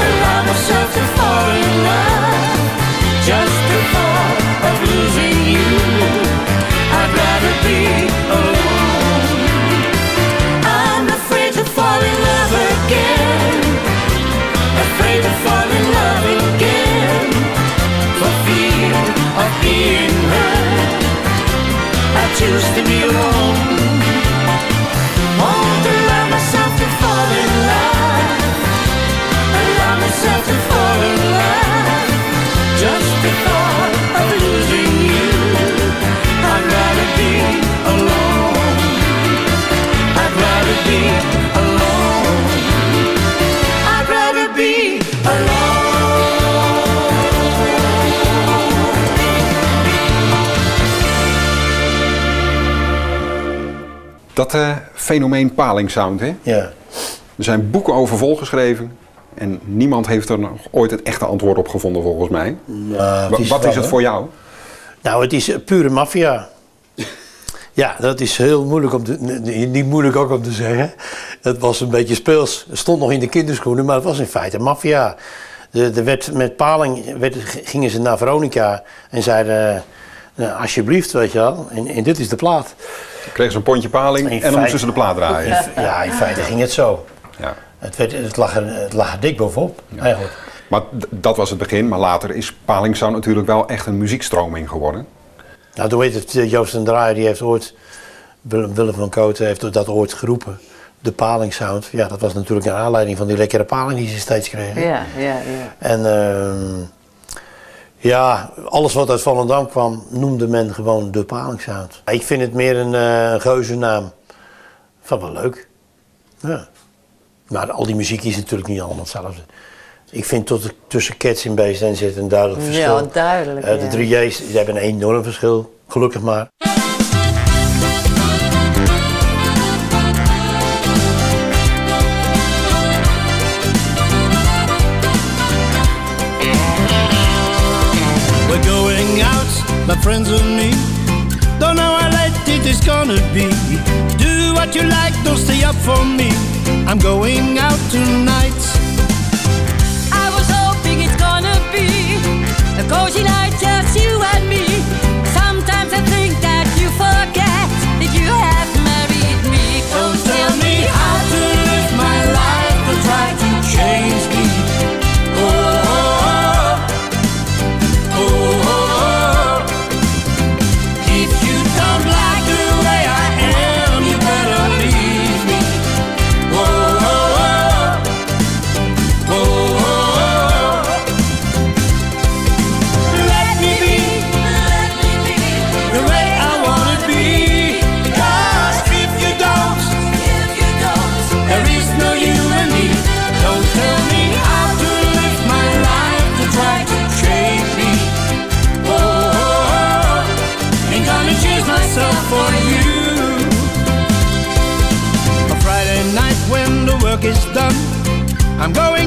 Speaker 6: Allow myself to fall in love. Just the thought of losing you, I'd rather be alone. I'm afraid to fall in love again. Afraid to fall in love again. For fear of being hurt, I choose to be alone. Won't allow myself to fall in love. Allow myself to fall in love. Just the thought of losing you, I'd rather be alone. I'd rather be alone. I'd rather be alone.
Speaker 1: Dat fenomeen palingsound, hè?
Speaker 3: Ja.
Speaker 1: Er zijn boeken over volgeschreven en niemand heeft er nog ooit het echte antwoord op gevonden volgens mij. Wat is het voor jou?
Speaker 3: Nou, het is pure maffia. Ja, dat is heel moeilijk niet moeilijk ook om te zeggen. Het was een beetje speels. Het stond nog in de kinderschoenen, maar het was in feite maffia. Met paling gingen ze naar Veronica en zeiden, alsjeblieft, weet je wel, en dit is de plaat.
Speaker 1: Dan kregen ze een pondje paling en dan moesten ze de plaat draaien.
Speaker 3: Ja, in feite ging het zo.
Speaker 1: Ja.
Speaker 3: Het lag er dik bovenop, eigenlijk.
Speaker 1: Maar dat was het begin, maar later is palingsound natuurlijk wel echt een muziekstroming geworden.
Speaker 3: Nou, hoe heet het, Joost en Draaier, die heeft ooit, Willem van Kooten heeft dat ooit geroepen. De palingsound. Ja, dat was natuurlijk een aanleiding van die lekkere paling die ze steeds kregen.
Speaker 2: Ja.
Speaker 3: En ja, alles wat uit Volendam kwam, noemde men gewoon de palingsound. Ik vind het meer een geuzennaam. Van wel leuk. Ja. Maar al die muziek is natuurlijk niet allemaal hetzelfde. Ik vind tussen Cats in Beest en zit een duidelijk verschil.
Speaker 2: Ja, duidelijk.
Speaker 3: De 3 J's die hebben een enorm verschil, gelukkig maar.
Speaker 6: We're going out, my friends and me. Don't know how late it is gonna be. Do what you like, don't stay up for me. I'm going out tonight.
Speaker 5: I was hoping it's gonna be a cozy night, just you and me. Sometimes I think that you forget that you have married me.
Speaker 6: Don't tell me how to live my life, or try to change me. Oh, oh, oh, oh, oh. If you don't like the way I am, you better leave me. Oh, oh, oh.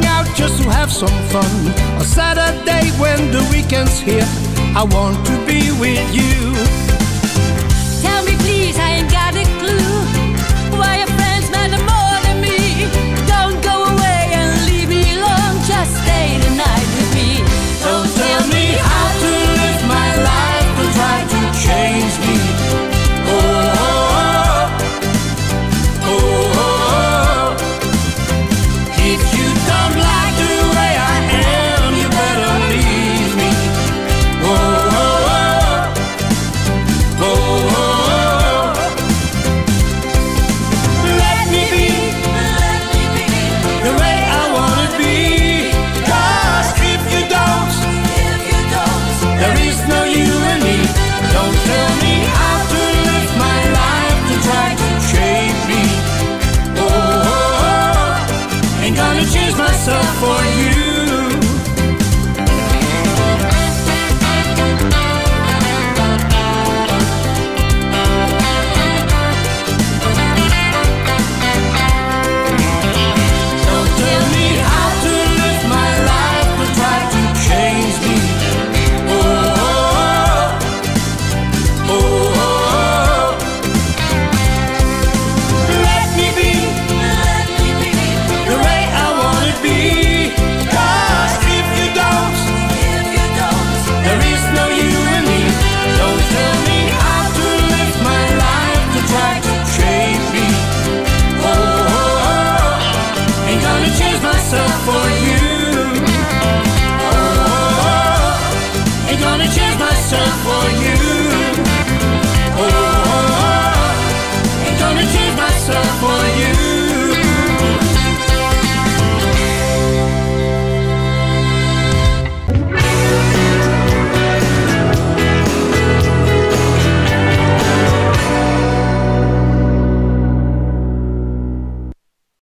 Speaker 7: going out just to have some fun. A Saturday when the weekend's here, I want to be with you.
Speaker 6: Tell me please, I ain't got a clue.